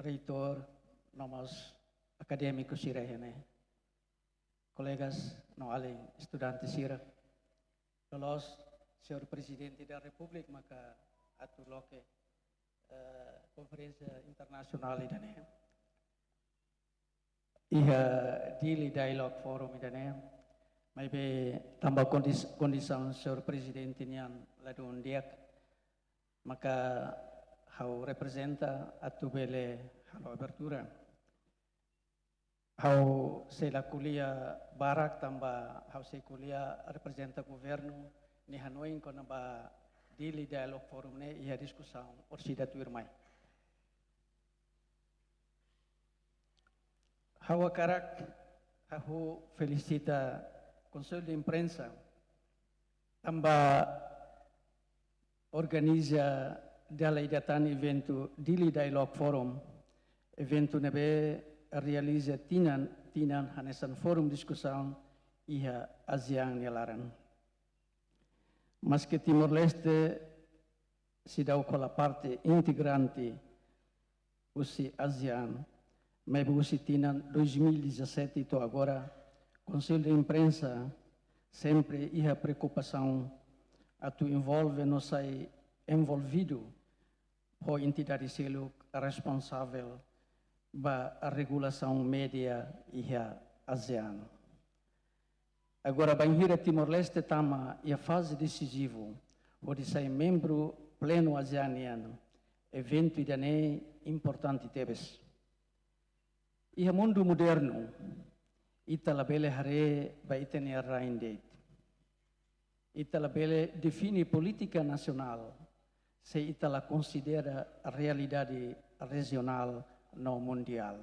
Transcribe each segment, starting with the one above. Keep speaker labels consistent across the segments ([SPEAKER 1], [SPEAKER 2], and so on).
[SPEAKER 1] reitor, nomos acadêmicos sirene, colegas, não além estudantes sira, los, senhor presidente da República, maka atuloke Konferensia internasional idane, iha Dili Dialogue Forum idane, maybe tambah kondisi senhor presidente nian ladun diak, maka hau representa atu bele halo abertura. Hau sela kuliah barak tambah hau se kuliah representa governo ni Hanoi ko naba Dili Dialogue Forum ne ia discussão orsida tu irmai. Hau akarak hau felicita Conselho de Imprensa tambah organiza dalla idatan evento Dili Dialogue Forum, evento nebe realiza tinan hanesan forum discussão iha ASEAN nelaran. Mas que Timor-Leste se dá com a parte integrante usi ASEAN, mas usi tinan 2017 itu agora Conselho de Imprensa sempre iha preocupação atu envolve no sai envolvido por entidade selo responsável ba a regulação média iha ASEAN. Agora banhira Timor-Leste tama a fase decisiva, onde sai membro pleno ASEANiano, evento idane importante tebes. Iha mundo moderno, ita labele hare ba itene arraindeit. Ita labele define política nacional, se ita la considera a realidade regional no mundial.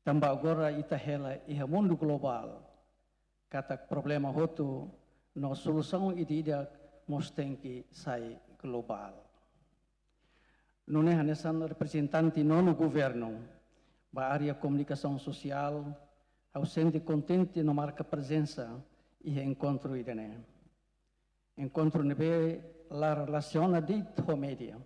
[SPEAKER 1] Tambah agora ita hela iha mundo global, kata problema Hotu no solução idida mostenki sai global. Não é hanesan representante no governo, ba área comunicação social, ausente contente no marca presença e encontro idane. Encontro nebe la relazione di media,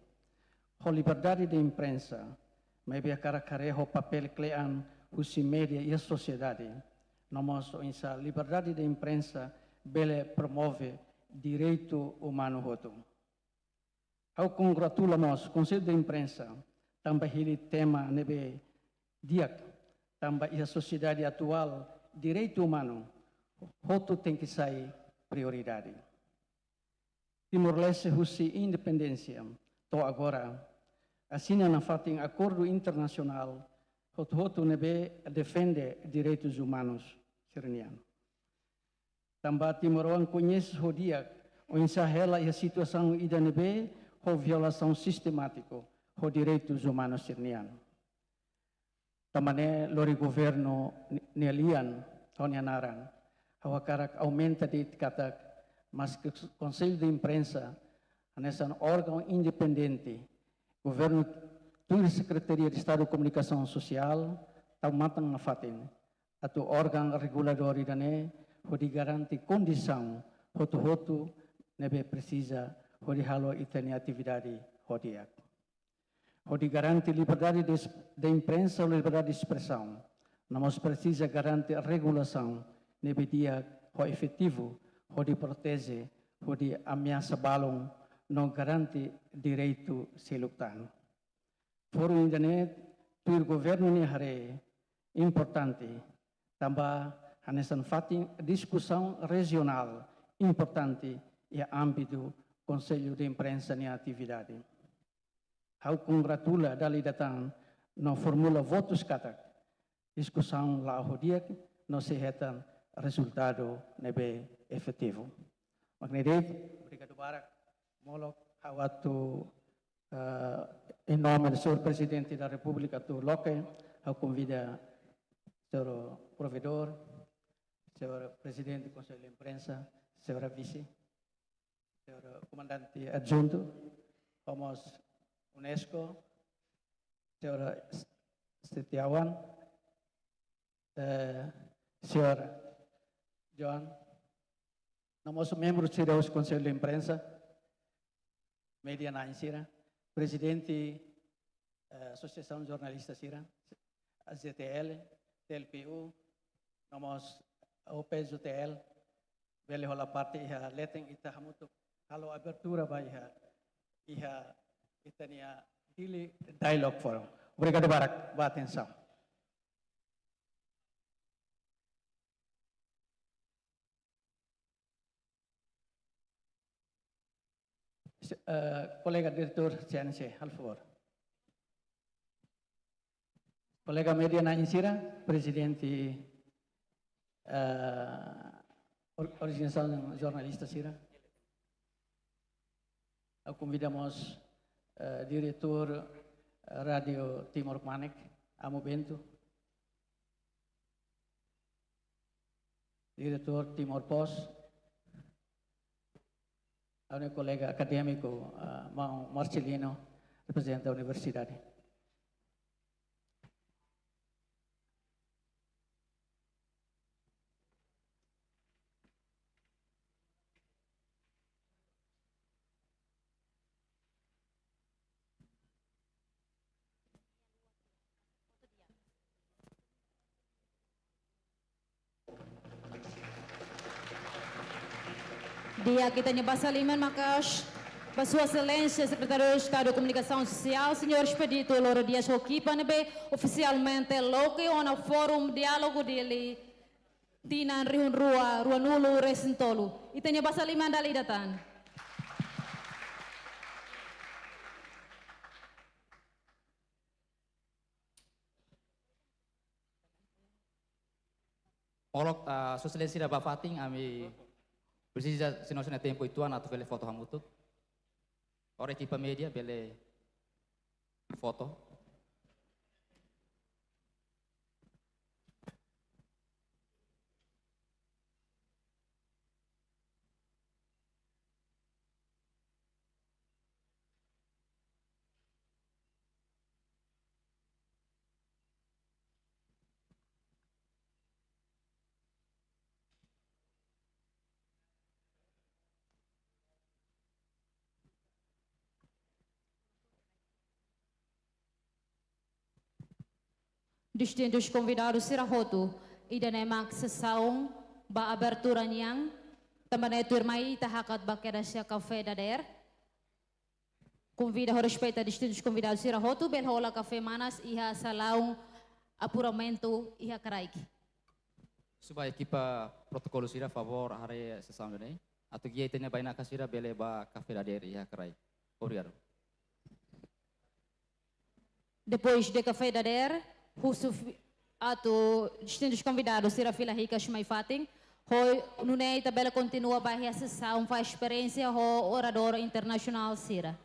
[SPEAKER 1] ho liberdade de imprensa, maybe a caracarejo papel clean usi media e a sociedade. Nomos insa liberdade de imprensa bele promove direitu humanu Hotu. Au congratulamos Conselho de Imprensa, tambah hili tema nebe diak, tambah a sociedade atual direitu humano, Hotu tem que sair prioridade. Timor-Leste husi independência, to agora, assina na fatin acordo internacional, Hotu nebe defende direitos humanos sireniano. Tambah Timoroan conhece o dia, o insahela e a situação ida nebe, o violação sistemática os direitos humanos sireniano. Tamane lori governo nelian, tonianaran, a karak aumenta de katak, mas que o Conselho de Imprensa, nesse órgão independente, governo, tudo Secretaria de Estado de Comunicação Social, tau matang na fatin, atu órgão regulador idane, hodi garanti condição, Hotu nebe precisa, hodi halo itani atividade hodiak. Hodi garanti liberdade de imprensa ou liberdade de expressão, nós precisa garantir regulação, nebe dia ho efetivo, hodi protege, hodi ameaça balong, não garante direito seluktan. Forum internet, tuir governo ni hare importante, tambah hanesan fatin discussão regional importante e âmbito Conselho de Imprensa ni atividade. Hau congratula dali datang no formula votos katak, discussão lá hodiak no sehetan resultado nebe efetivo. Magnedei, obrigado barak, molok hawatu em nome do senhor presidente da República do Loque, eu convido o senhor provedor, senhor presidente do Conselho de Imprensa, senhora vice, senhor comandante adjunto, vamos UNESCO, senhora Setiawan, senhor John, nós membros do Conselho de Imprensa, media na insira, presidente Associação Jornalista Sira, AZTL, TLPU, nomos OPZTL, bele hola parte iha leteng ita hamutuk halo abertura ba iha itania Dili dialogue forum. Obrigado barak ba atenção. Colega diretor CNC, al favor. Colega Mediana Insira, presidente organização jornalista Sira. Convidamos diretor Radio Timor Manek, Amo Bento, diretor Timor Post, un colega acadêmico, Marcelino, representa da universidade.
[SPEAKER 2] Dia kita basa liman makas Sua Excelência, Secretário de Estado de Comunicação Social, Senhor Expedito Louro Dias Roquipa, oficialmente logo no Fórum Diálogo Dili, Tinan Rihun Rua Nulu Resintolu. Itanya basa liman dali datan.
[SPEAKER 3] Olok Sua Excelência da Bafating, ami precisa se nós não tempo ituan atau bele foto hamutut. Ora equipa media bele foto.
[SPEAKER 2] Distintos convidados será Hotu, ida nemak sesau ba abertura niang, tambah turmai tahakat bakera sia café dader. Convida a respeito a distintos convidados será Hotu, bel hola café manas iha salaung apuramento iha karaik.
[SPEAKER 3] Supaya equipa protokolo sira favor hari sesama ini. Atau gia itenya baina kasira bele ba kafe dader ya kerai. Obrigado.
[SPEAKER 2] Depois de café dader, atau distintos convidados será fila rica chamai fating. Hoi nunei tabela continua bahia sessão faz experiência ho orador internacional sira.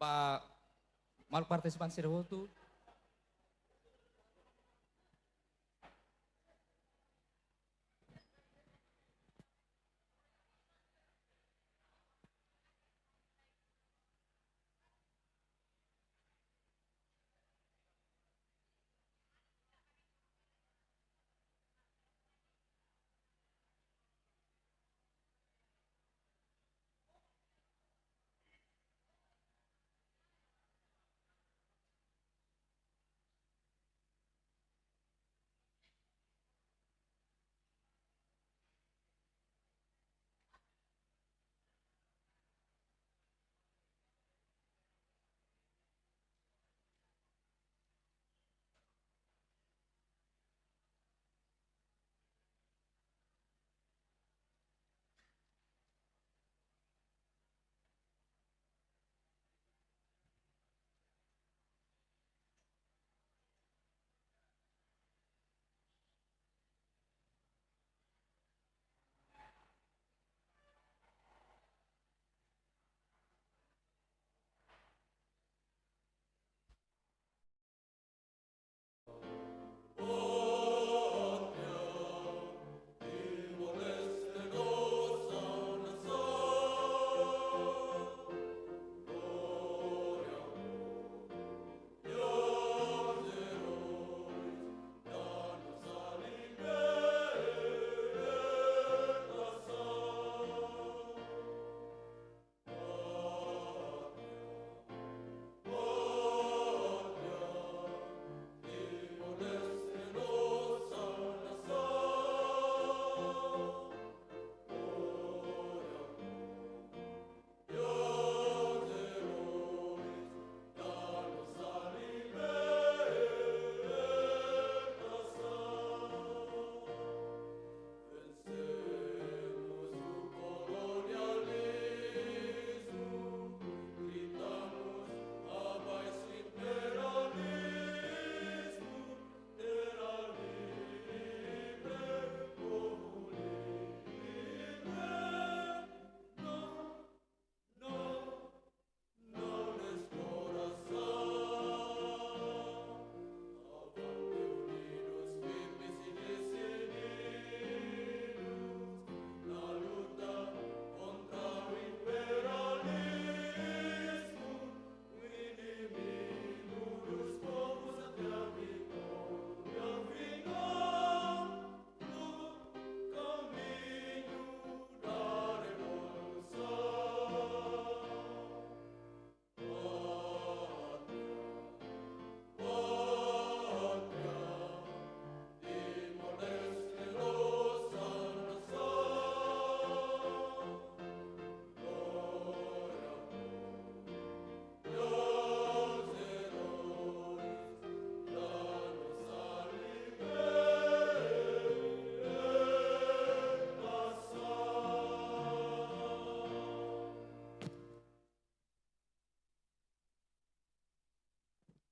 [SPEAKER 3] Pak mal partisipan sira Hotu.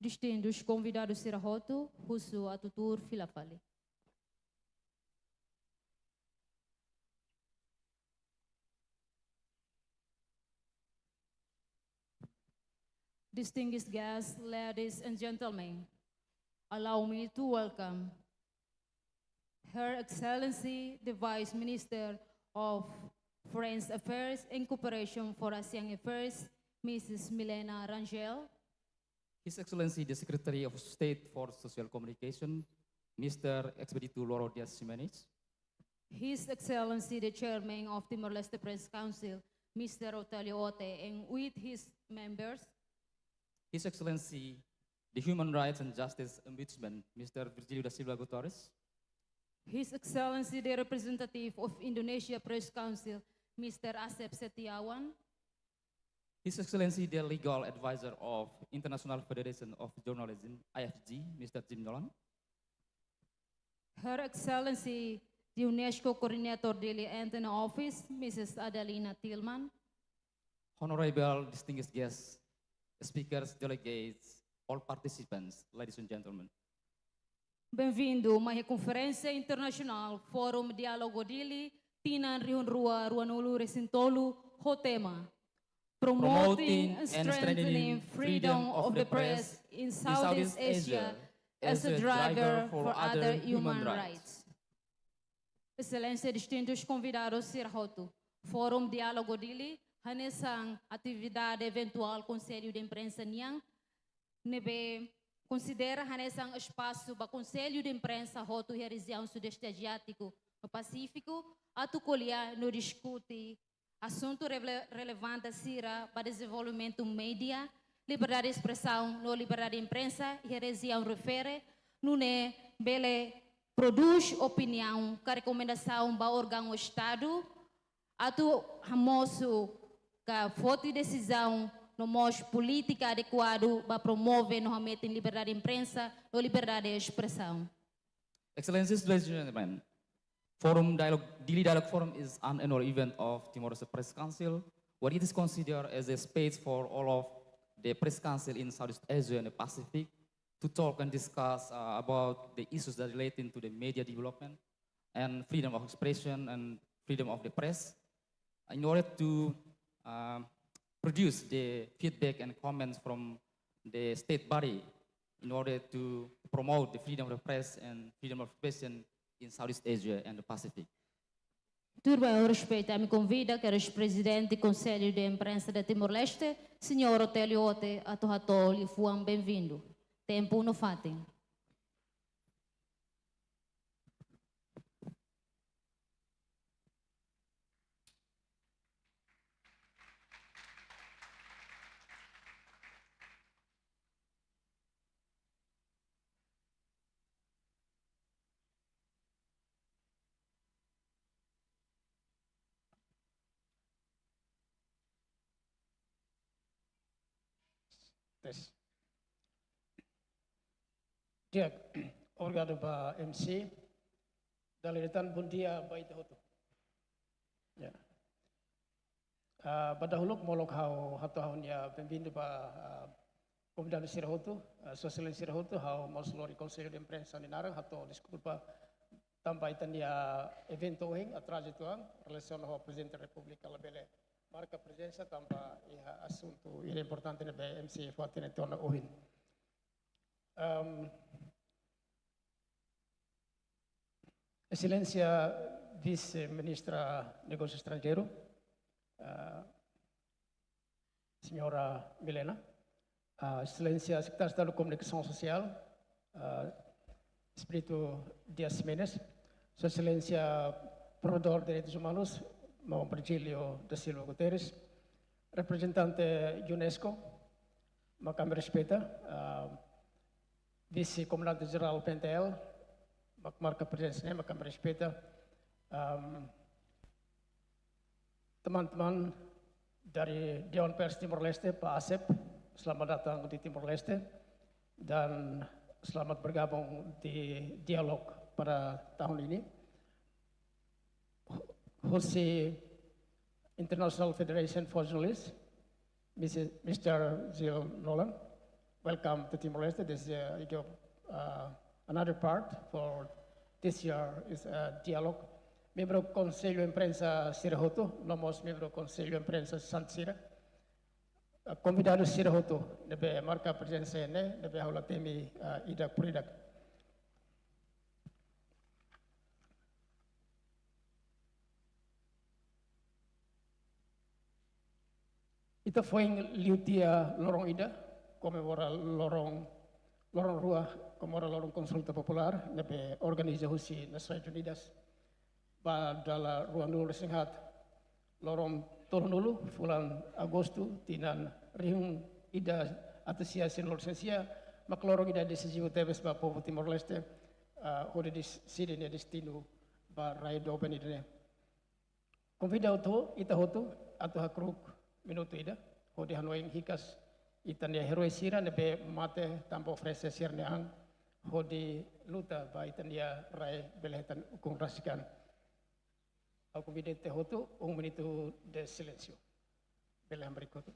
[SPEAKER 2] distintos convidados Sira Hotu, Husu Atutur Filafali. Distinguished guests, ladies and gentlemen, allow me to welcome Her Excellency, the Vice Minister of Foreign Affairs and Cooperation for ASEAN Affairs, Mrs. Milena Rangel,
[SPEAKER 3] His Excellency, the Secretary of State for Social Communication, Mr. Expeditu Loro Dias Jimenez,
[SPEAKER 2] His Excellency, the Chairman of Timor-Leste Press Council, Mr. Otelio Ote, and with his members,
[SPEAKER 3] His Excellency, the Human Rights and Justice Ombudsman, Mr. Virgilio da Silva Gutierrez,
[SPEAKER 2] His Excellency, the Representative of Indonesia Press Council, Mr. Asep Setiawan,
[SPEAKER 3] His Excellency, the Legal Advisor of International Federation of Journalism, IFJ, Mr. Jim Nolan,
[SPEAKER 2] Her Excellency, the UNESCO Coordinator Dili Antony Office, Mrs. Adalina Tillman,
[SPEAKER 3] honorable distinguished guests, speakers, delegates, all participants, ladies and gentlemen.
[SPEAKER 2] Bem-vindo a uma Conferência Internacional Fórum Diálogo Dili, Tinan Rihun Rua, Ruanulu Recintolu, Hotema, Promoting and Strengthening Freedom of the Press in Southeast Asia as a driver for other human rights. Excelência, distintos convidados, Sir Hotu, Fórum Diálogo Dili, hanesang atividade eventual Conselho de Imprensa Niang, nebe considera hanesang espaço para Conselho de Imprensa Hotu e região Sudeste Asiático no Pacífico, atucolhia no discute assunto relevante Sira para desenvolvimento média, liberdade de expressão, no liberdade de imprensa e região refere, no ne bele produz opinião, com recomendação para órgão Estado, atu hamoso que foto de decisão no mos política adequado para promover normalmente liberdade de imprensa ou liberdade de expressão.
[SPEAKER 3] Excellencies, ladies and gentlemen, Forum Dialogue, Dili Dialogue Forum is an annual event of Timor-Leste Press Council, where it is considered as a space for all of the press council in Southeast Asia and the Pacific to talk and discuss about the issues that relate to the media development and freedom of expression and freedom of the press, in order to produce the feedback and comments from the state body in order to promote the freedom of the press and freedom of expression in Southeast Asia and the Pacific.
[SPEAKER 2] Turba, eu respeito, me convida que o presidente do Conselho de Imprensa de Timor-Leste, senhor Otelio Ote, a tohatol e fuam bem-vindo. Tempo no fatem.
[SPEAKER 1] Tes. Dia, obrigado para MC. Dalitan bom dia para itu Hotu. Ya. Pada huluk molok hau hatu haun ya bem-vindo para convidado Sir Hotu, Sosialin Sir Hotu, hau moslori Conselho de Imprensa ni narang hatu desculpa tambah itan ya evento hing atrás tuang relação ao presidente da República labele marca presença tambah iha assunto ini importante ne MC fuatine tona ohin. Excelência Vice-Ministra Negócios Estrangeiros, Senhora Milena, Excelência Secretário de Estado de Comunicação Social, Espírito Dias Jimenez, Sua Excelência Provedor de Direitos Humanos, Mão Virgilio da Silva Gutierrez, representante UNESCO, Makam Respeita, Vice-Comandante Geral PNTL, marca presença, Makam Respeita, teman-teman dari Dewan Pers Timor-Leste, Pak Asep, selamat datang di Timor-Leste dan selamat bergabung di dialog pada tahun ini. HOSI International Federation for Journalists, Mr. Jill Nolan,
[SPEAKER 4] welcome to Timor-Leste. This is another part for this year is a dialogue. Membro Conselho Imprensa Sira Hotu, nomos membro Conselho Imprensa Sant Sira. Convidado Sira Hotu, debe marca presença ne, debe haula temi idak puridak. Ita foi liutia lorong ida, comemora lorong rua, comemora lorong konsulta popular, nebe organisasi Nações Unidas, pada ruang dulu singhat, lorong turun dulu, bulan Agosto, tinan riung ida atasiasi lorsensia, mak lorong ida decisivo tebes ba povo Timor-Leste, hode di sidi ne destino ba rai doben idene. Convida auto, ita hotu, atau hakruk, minuto ida, hodi hanoing hikas itan ya heroi sira nebe mate tampo frese sirne ang hodi luta ba itan ya rai beletan ukung rasikan. Aku bidete hotu minuto de silencio. Beleham berikut.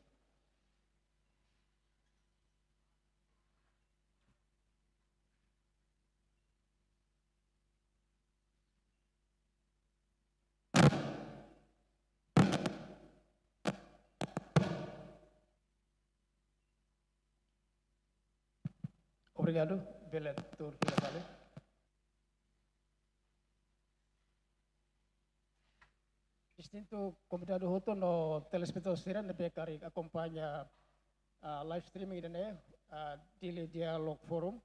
[SPEAKER 4] Obrigado, Beletur Vale. Distinto convidado Hotu no telespectadores nebe kari acompanha live streaming dene Dili Dialog Forum.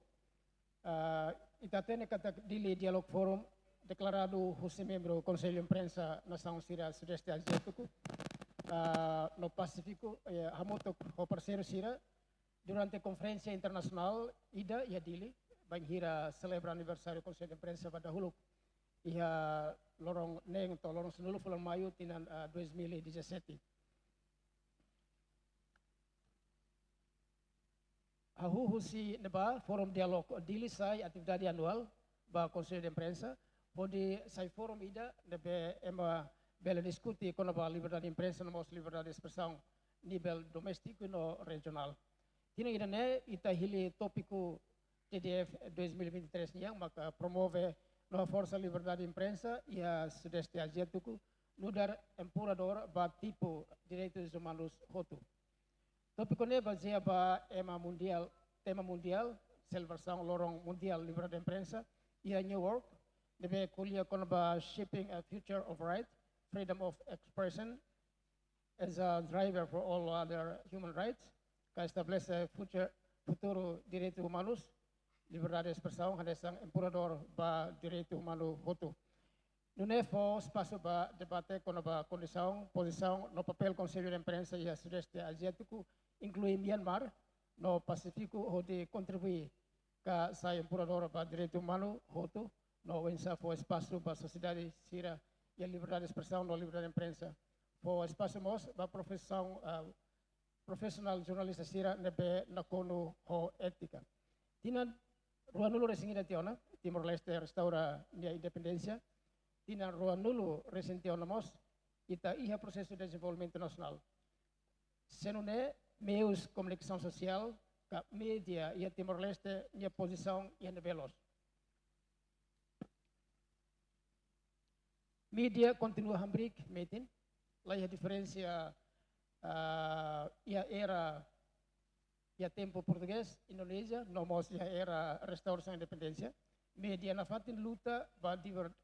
[SPEAKER 4] Itatene kata Dili Dialog Forum declarado José membro Conselho Imprensa Nação Sira Sudeste Asiatiku no Pacífico hamotok ho parceiro Sira. Durante Konferensia Internasional IDA ia Dili, banghira celebra aniversário Conselho de Imprensa pada huluk ia lorong neng atau lorong senulu bulan Mayu tinan 2017. Hahu husi neba forum dialog Dili sai atividade anual ba Conselho de Imprensa, pode sai forum IDA nebe ema bela diskuti kono ba liberdade imprensa nomos liberdade expressão nível doméstico no regional. Tina irane ita hili topiku TDF 2023 yang maka promove no Haforsa Liberdade Imprensa ia Sudeste Asiatiku nudar Empurrador ba Tipu Direitu Humanus Hotu. Topiko ne baseia ba tema mundial celebração lorong mundial Liberdade Imprensa ia New York debe kuliah kono ba shaping a future of right, freedom of expression as a driver for all other human rights. Estabelece futuro direito humanos, liberdade de expressão, hadesang Empurrador ba direito humano Hotu. Nune fo espaço ba debate kono ba posição no papel Conselho de Imprensa e a Sudeste Asiatiku, inclui Myanmar, no Pacífico, onde contribui ka sa Empurrador ba direito humano Hotu, no wensa fo espaço ba sociedade sira e a liberdade de expressão no liberdade de imprensa. Fo espaço mos ba profesional jurnalista sira nebe nakono ho etika. Tinan ruanulu resingida tiona, Timor-Leste restaura nia independencia. Tinan ruanulu resentiona mos, ita iha processo de desenvolvimento nacional. Senune meios comunicação social, ka media ia Timor-Leste nia posição ia nebelos. Media continua hambrik metin, lá a diferença ia era ia tempo português Indonésia nomos ia era restauração independência media na fatin luta ba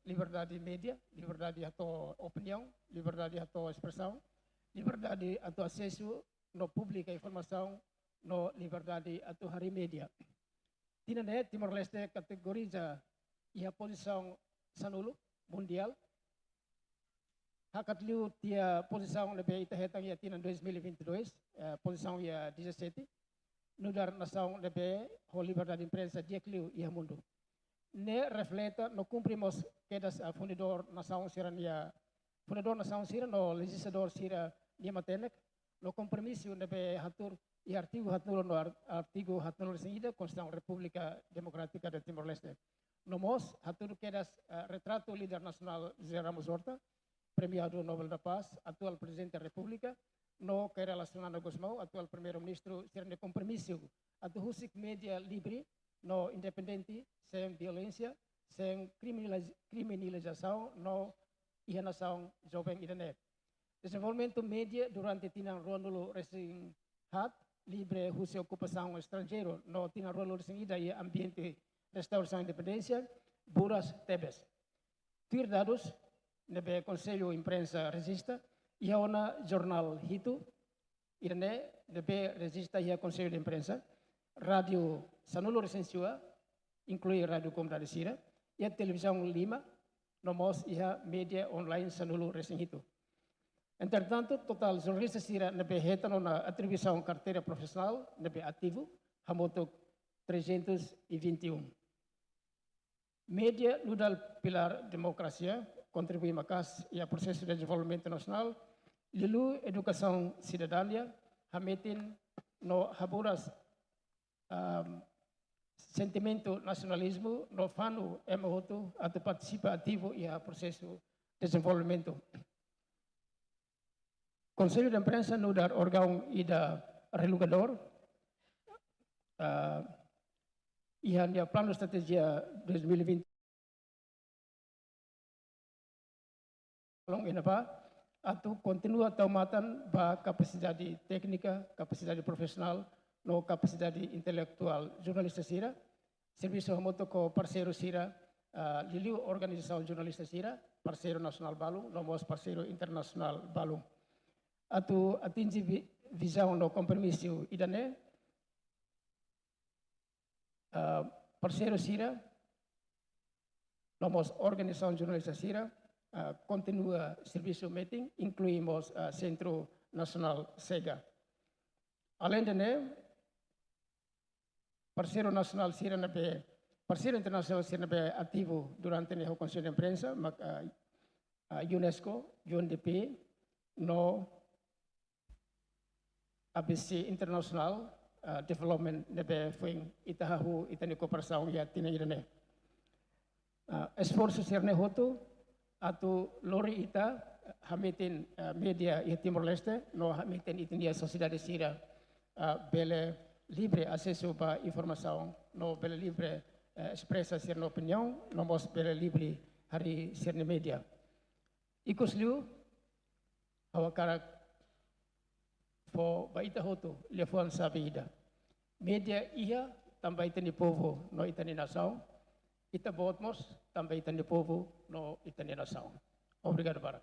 [SPEAKER 4] liberdade media liberdade atau opinião liberdade atau expressão liberdade atau acesso no pública informação no liberdade atau hari media tinane Timor-Leste kategoriza ia posição sanulu mundial Hakatliu tia posição lebih ita hetang ia tinan 2022, posição ia 17, nudar nação lebih ho liberdade imprensa diekliu ia mundo. Ne refleta no cumprimos quedas fundador nação sira no legislador sira dia matenek, no compromisso lebih hatur ia artigo hatnulo singida Constituição República Democrática de Timor-Leste. Nomos hatur quedas retrato líder nacional Zeramos Horta, Premiado Nobel da Paz, atual Presidente da República, no que relacionado com o atual primeiro-ministro ser de compromisso a do husik media livre, no independente, sem violência, sem criminalização, no ihanação jovem internet. Desenvolvimento média durante tinang ronulo resing hat, livre husik ocupação estrangeiro, no tinang ronulo resing ida e ambiente restauração independência, buras tebes. Tuir dados, nebe Conselho Imprensa resista, e a ona jornal Hitu, irne nebe resista e a Conselho de Imprensa, rádio Sanulo Resensua, inclui rádio Comunidade Sira, e a televisão Lima, nomos e a mídia online Sanulo Resenhitu. Entretanto, total jornalista Sira nebe retorno na atribuição carteira profissional, nebe ativo, hamoto 321. Mídia nudal pilar democracia, contribui makas e a processo de desenvolvimento nacional, lilu educação cidadania, hametin no haburas sentimento nacionalismo, no fanu Hotu, atau participa ativo e a processo de desenvolvimento. Conselho de Imprensa nudar órgão ida relugador, e a plano estratégia 2020 long inapa atau continua taumatan ba capacidade técnica, capacidade profissional, no capacidade intelectual jornalista Sira, serviço remoto com parceiro Sira, liliu organização jornalista Sira, parceiro nacional Balum, nomos parceiro internacional Balum. Atu atingi visão no compromisso idane, parceiro Sira, nomos organização jornalista Sira, continua serviço meeting, incluímos Centro Nacional SEGA. Além de parceiro nacional Sira nabe, parceiro internacional Sira nabe ativo durante o Conselho de Imprensa, UNESCO, UNDP, no ABC Internacional Development nabe foi itahahu itani cooperação e atina irene. Esforço Sira Hotu atau lori ita hamitin media e Timor-Leste no hamitin itinia sociedade Sira bele livre acesso para informação no bele livre expressa ser na opinião no mos bele livre hari ser na media ikosliu awakara fo baita Hotu lefuan sabida media ia também tem povo no itani nação ita botmos também tem povo no itani nação. Obrigado, Barak.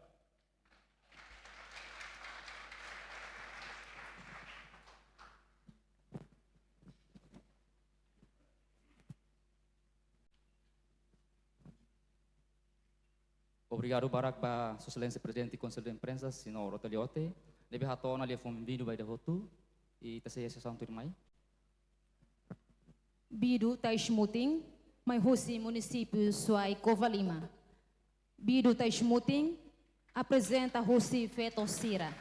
[SPEAKER 3] Obrigado, Barak, para Sua Excelência Presidente do Conselho de Imprensa, senhor Rotaliote. Deve rato na lefom bidu by the Hotu e tasaya sa sang turmay.
[SPEAKER 2] Bidu tay shmuting, may husi município Suai Covalima. Bidu tay shmuting, apresenta husi feto Sira.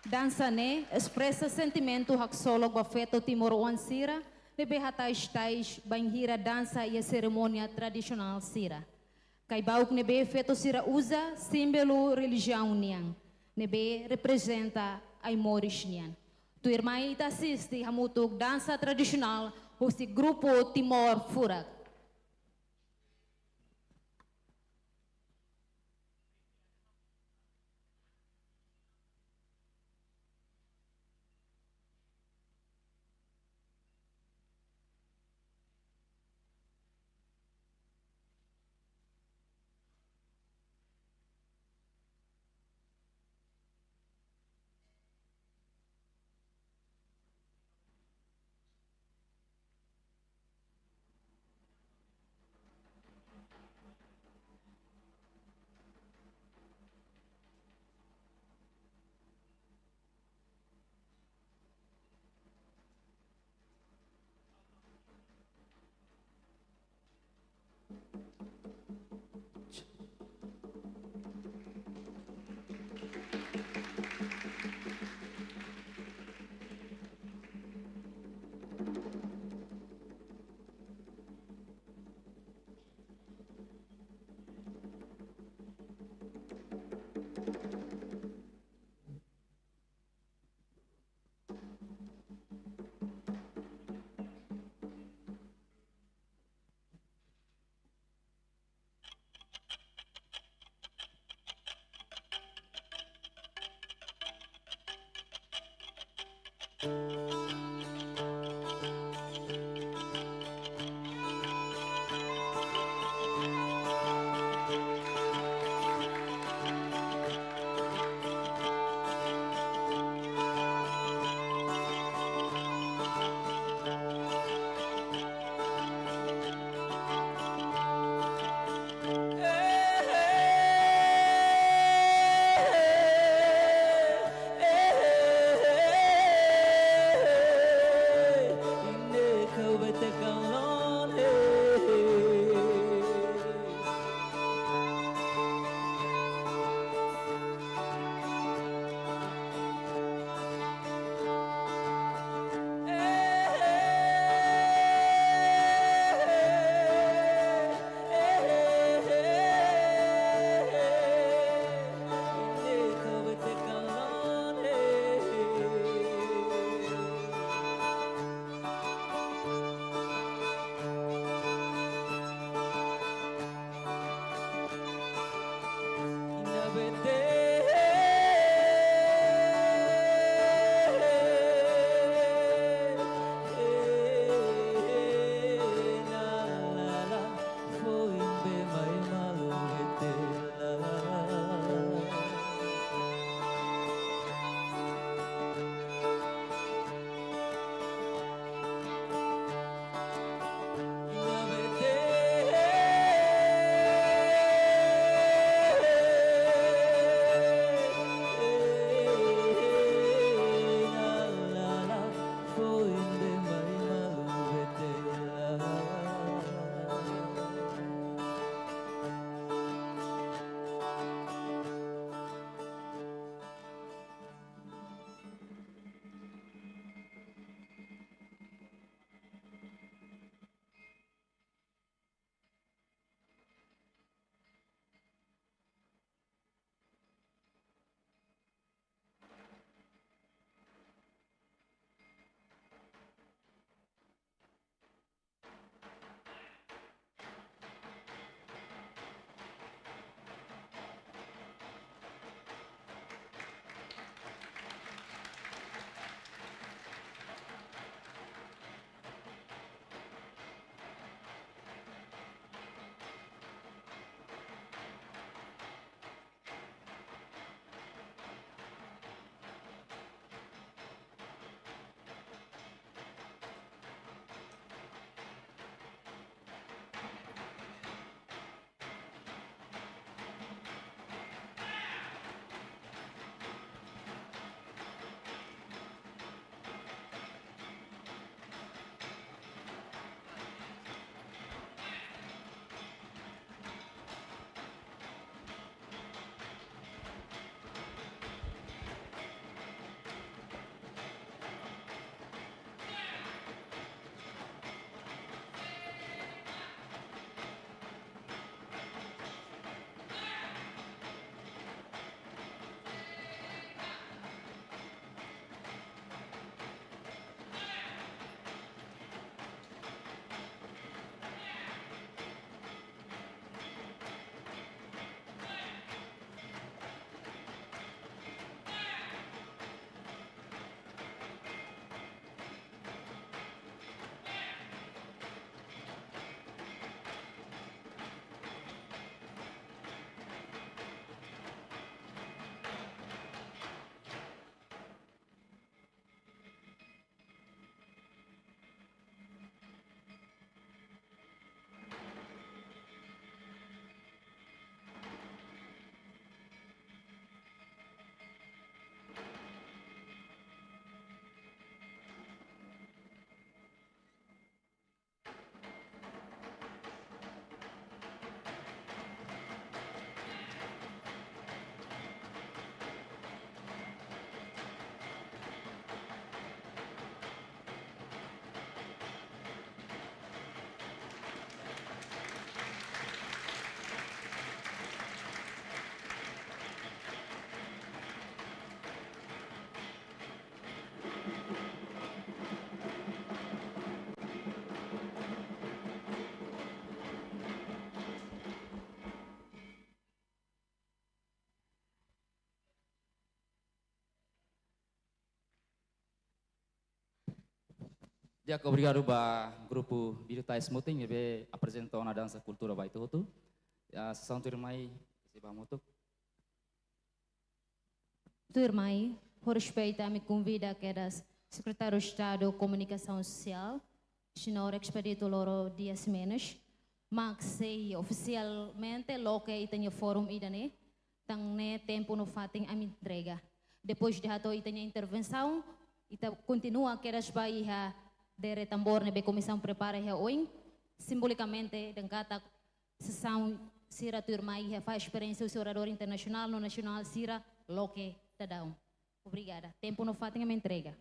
[SPEAKER 2] Dança ne, expressa sentimento haksolog ba feto Timor wan Sira, nebe hatais tais banhira dança e a cerimônia tradicional Sira. Kaibauk nebe feto Sira usa símbolo religião niang. Nebe representa a Imoris niang. Tu irmã ita assiste hamutuk dança tradicional husi grupo Timor Furak.
[SPEAKER 3] Dia obrigado ba grupo Direitu Smoothing be apresentou na dança cultura vai Hotu. A sessão termai se ba moto.
[SPEAKER 2] Turmai, por respeito, me convida que das Secretário de Estado de Comunicação Social, senhor Expedito Loro Dias Menos, mas sei oficialmente lo que tem fórum idane, tang ne tempo no fating a entrega. Depois de hato itanya intervenção, ita continua que das baia de tambor nebe comissão prepara ha oin, simbolicamente dengkata sessão sira turmai ha faz experiência o orador internacional no nacional sira lo que tadão. Obrigada. Tempo no fating a entrega.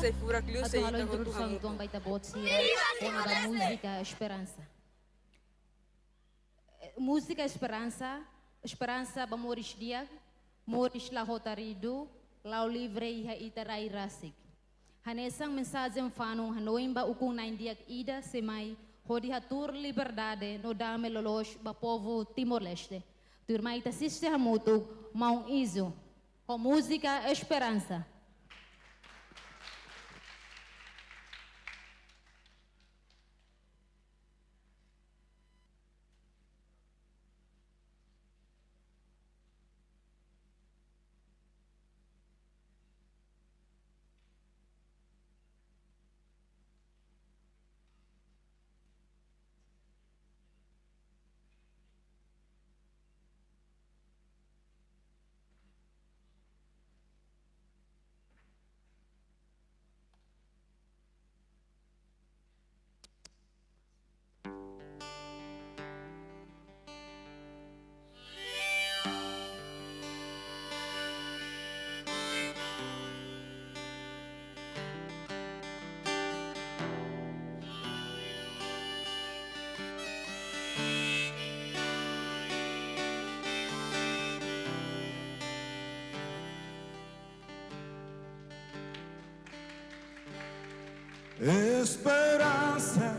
[SPEAKER 5] sei fura que
[SPEAKER 2] Atu
[SPEAKER 5] sei
[SPEAKER 2] halo
[SPEAKER 5] ita Hotu
[SPEAKER 2] introdução
[SPEAKER 5] Hamutu.
[SPEAKER 2] tuang baita bot sira ona da música Esperança. Música Esperança, Esperança ba moris dia, moris la hotarido, lau livre iha itarai rasik. Hanesang mensagem fanung hanoimba ukung na indiak ida semai hodi hatur liberdade no dame lolos ba povo Timor-Leste. Turma ita siste hamutu maung iso, com música Esperança.
[SPEAKER 6] Esperança,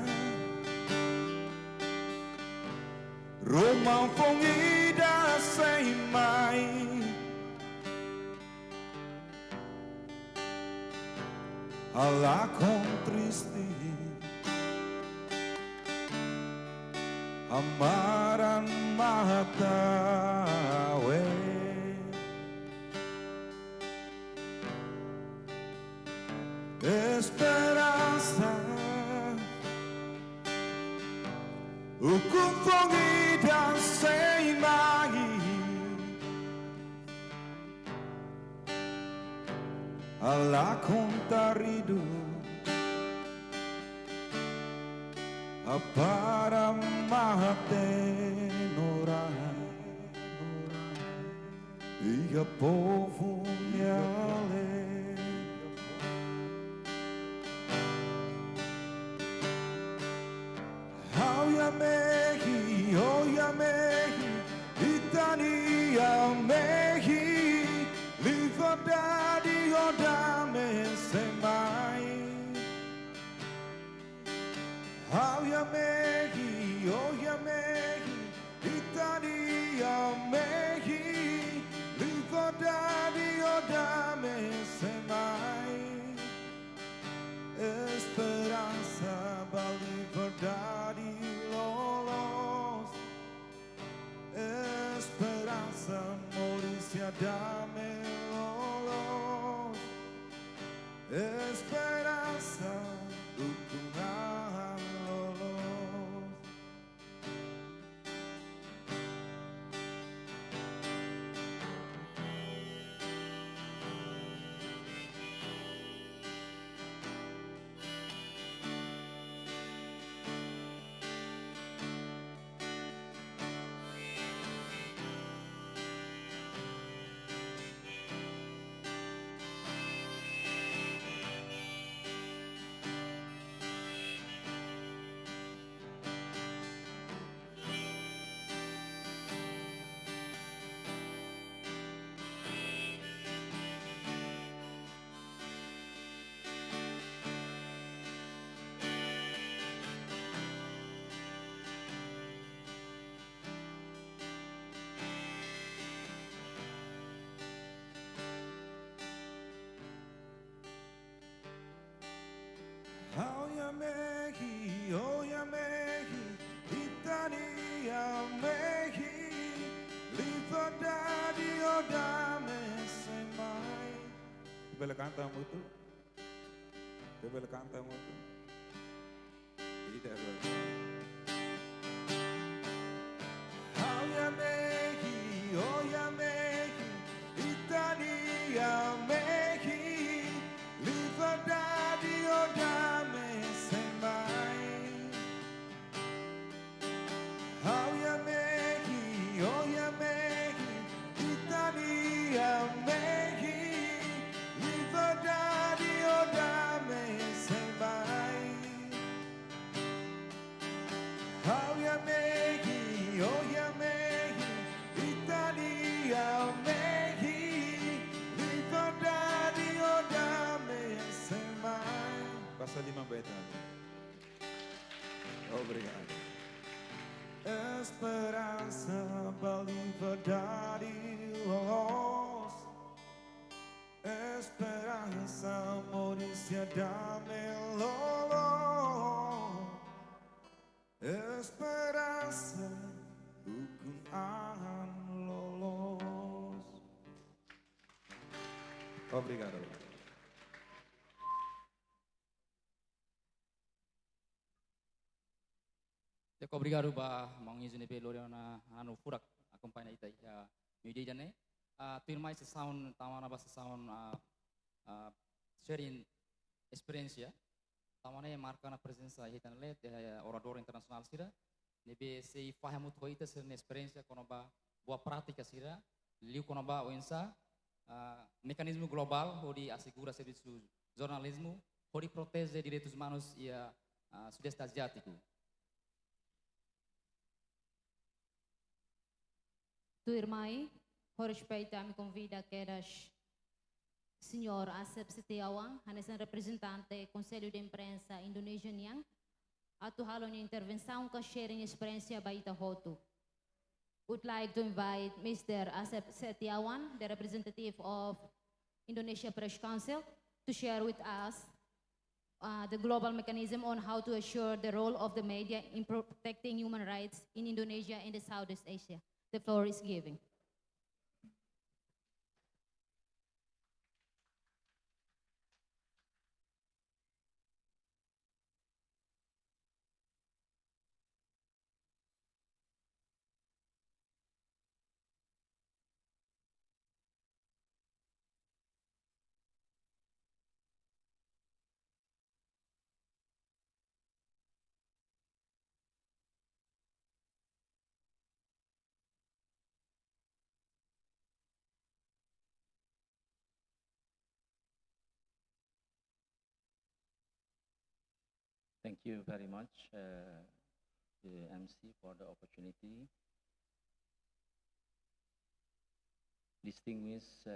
[SPEAKER 6] Romão com ida sem mãe, alá com triste, amaran mata, Esperança, o confundida sem mãe, alá contarido, a para matenora, e a povo me ale. Mehi, oia mehi, Itania mehi, liberdade odame semai. Oia mehi, oia mehi, Itania mehi, liberdade odame semai. Esperança, ba liberdade. Esperança, Maurícia, dame lolos. Esperança, do tunal lolos. Oia mehi, Itania mehi, liberdade odame semai. Bela canta muito. Bela canta muito. Tidak boleh. Oia mehi, Itania mehi, liberdade odame semai. Oia mehi, Itania mehi, liberdade odame Esperança para liberdade lolos. Esperança Notisia dame lolos. Esperança hukuman lolos. Obrigado.
[SPEAKER 3] Obrigado ba mangizuni pe lori na anu furak acompanha ita ya media jane. Firmai se sound tamana ba se sound sharing experience ya. Tamana ya marca na presença hitan let orador internacional sira. Nebe se fahamut hoita se experiência kono ba boa prática sira. Liu kono ba oensa mecanismo global hodi assegura serviço jornalismo hodi protege direitos humanos ia Sudeste Asiatiku.
[SPEAKER 2] Tu irmãe, por respeito a me convida que eras senhor Asep Setiawan, a representante do Conselho de Imprensa Indonesian, a tu halon intervenção que sharing experiência baita Hotu. Would like to invite Mr. Asep Setiawan, the representative of Indonesia Press Council, to share with us the global mechanism on how to assure the role of the media in protecting human rights in Indonesia and the Southeast Asia. The floor is given.
[SPEAKER 5] Thank you very much, the MC, for the opportunity. Distinguished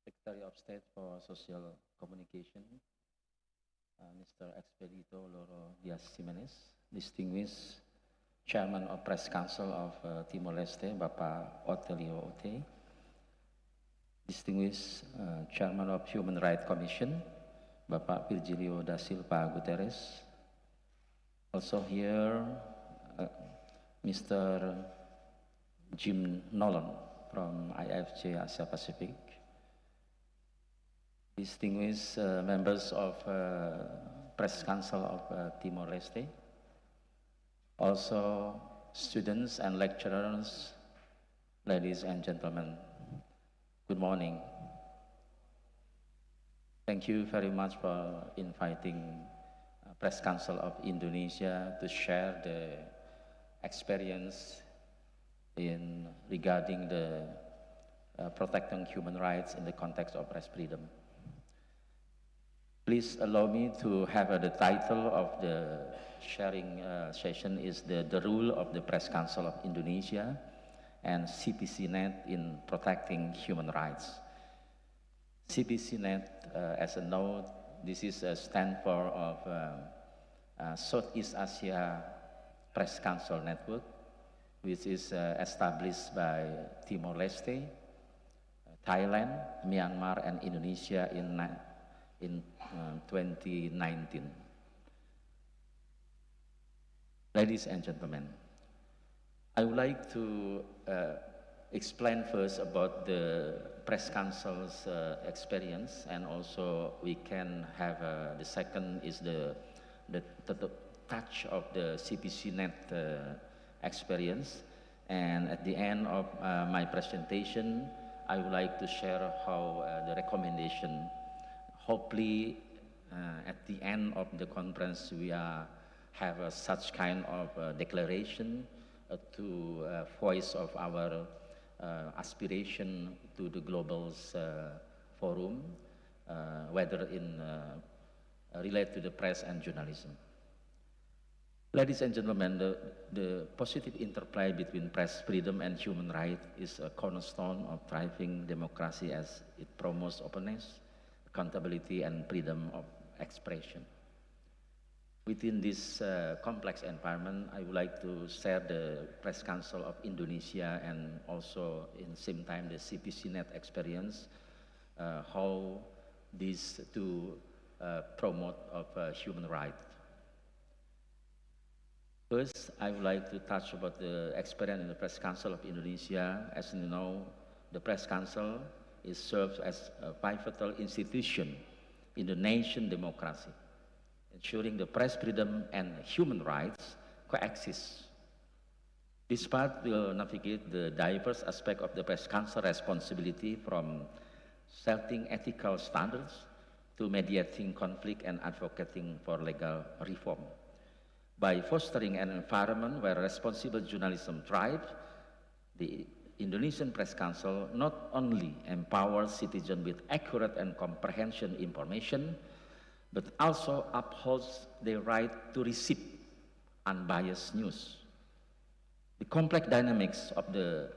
[SPEAKER 5] Secretary of State for Social Communication, Mr. Expedito Loro Dias Jimenez, distinguished Chairman of Press Council of Timor-Leste, Bapak Otelio Ote, distinguished Chairman of Human Rights Commission, Bapak Virgilio da Silva Guterres. Also here, Mr. Jim Nolan from IFJ Asia Pacific. Distinguished members of Press Council of Timor-Leste. Also students and lecturers, ladies and gentlemen, good morning. Thank you very much for inviting Press Council of Indonesia to share the experience in regarding the protecting human rights in the context of press freedom. Please allow me to have the title of the sharing session is the role of the Press Council of Indonesia and CPC-net in protecting human rights. CPC-net, as a note, this is a stand for of Southeast Asia Press Council Network, which is established by Timor-Leste, Thailand, Myanmar, and Indonesia in 2019. Ladies and gentlemen, I would like to explain first about the Press Council's experience, and also we can have the second is the touch of the CPC-net experience. And at the end of my presentation, I would like to share how the recommendation, hopefully at the end of the conference we have such kind of declaration to voice of our aspiration to the global forum, whether in relate to the press and journalism. Ladies and gentlemen, the positive interplay between press freedom and human rights is a cornerstone of thriving democracy as it promotes openness, accountability, and freedom of expression. Within this complex environment, I would like to share the Press Council of Indonesia and also in the same time the CPCnet experience, how these two promote of human rights. First, I would like to touch about the experience in the Press Council of Indonesia. As you know, the Press Council is serves as a pivotal institution in the nation democracy, ensuring the press freedom and human rights coexist. This part will navigate the diverse aspect of the Press Council responsibility, from setting ethical standards to mediating conflict and advocating for legal reform. By fostering an environment where responsible journalism thrives, the Indonesian Press Council not only empowers citizens with accurate and comprehensive information, but also upholds their right to receive unbiased news. The complex dynamics of the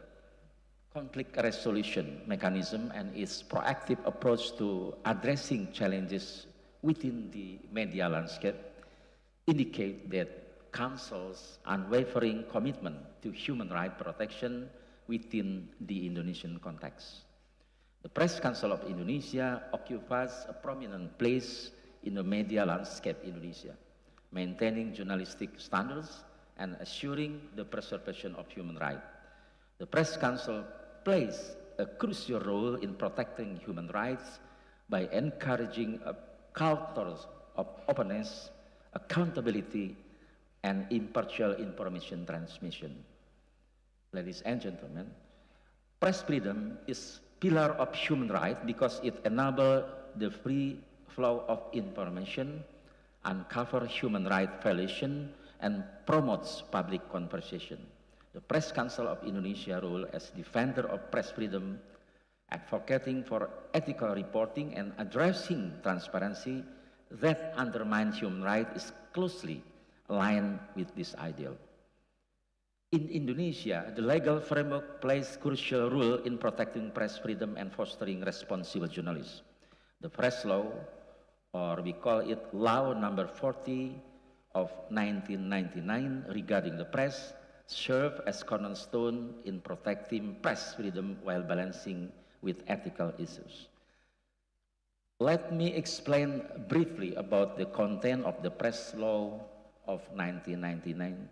[SPEAKER 5] conflict resolution mechanism and its proactive approach to addressing challenges within the media landscape indicate that Council's unwavering commitment to human rights protection within the Indonesian context. The Press Council of Indonesia occupies a prominent place in the media landscape in Indonesia, maintaining journalistic standards and assuring the preservation of human rights. The Press Council plays a crucial role in protecting human rights by encouraging a culture of openness, accountability, and impartial information transmission. Ladies and gentlemen, press freedom is a pillar of human rights because it enables the free flow of information, uncovers human rights violations, and promotes public conversation. The Press Council of Indonesia role as defender of press freedom, advocating for ethical reporting and addressing transparency that undermines human rights is closely aligned with this ideal. In Indonesia, the legal framework plays a crucial role in protecting press freedom and fostering responsible journalism. The press law, or we call it Law Number 40 of 1999 regarding the press, serve as cornerstone in protecting press freedom while balancing with ethical issues. Let me explain briefly about the content of the press law of 1999,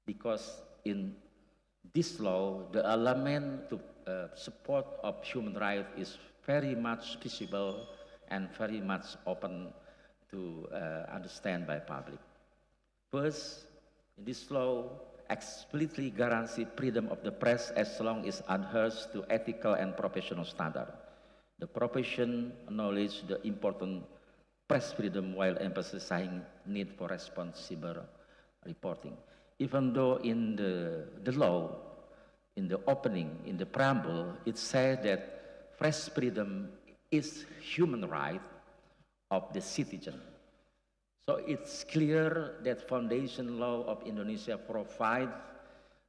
[SPEAKER 5] because in this law, the element to support of human rights is very much visible and very much open to understand by public. First, in this law, explicitly guarantees freedom of the press as long as it adheres to ethical and professional standards. The profession acknowledges the important press freedom while emphasizing need for responsible reporting. Even though in the law, in the opening, in the preamble, it says that press freedom is human right of the citizen. So it's clear that foundation law of Indonesia provides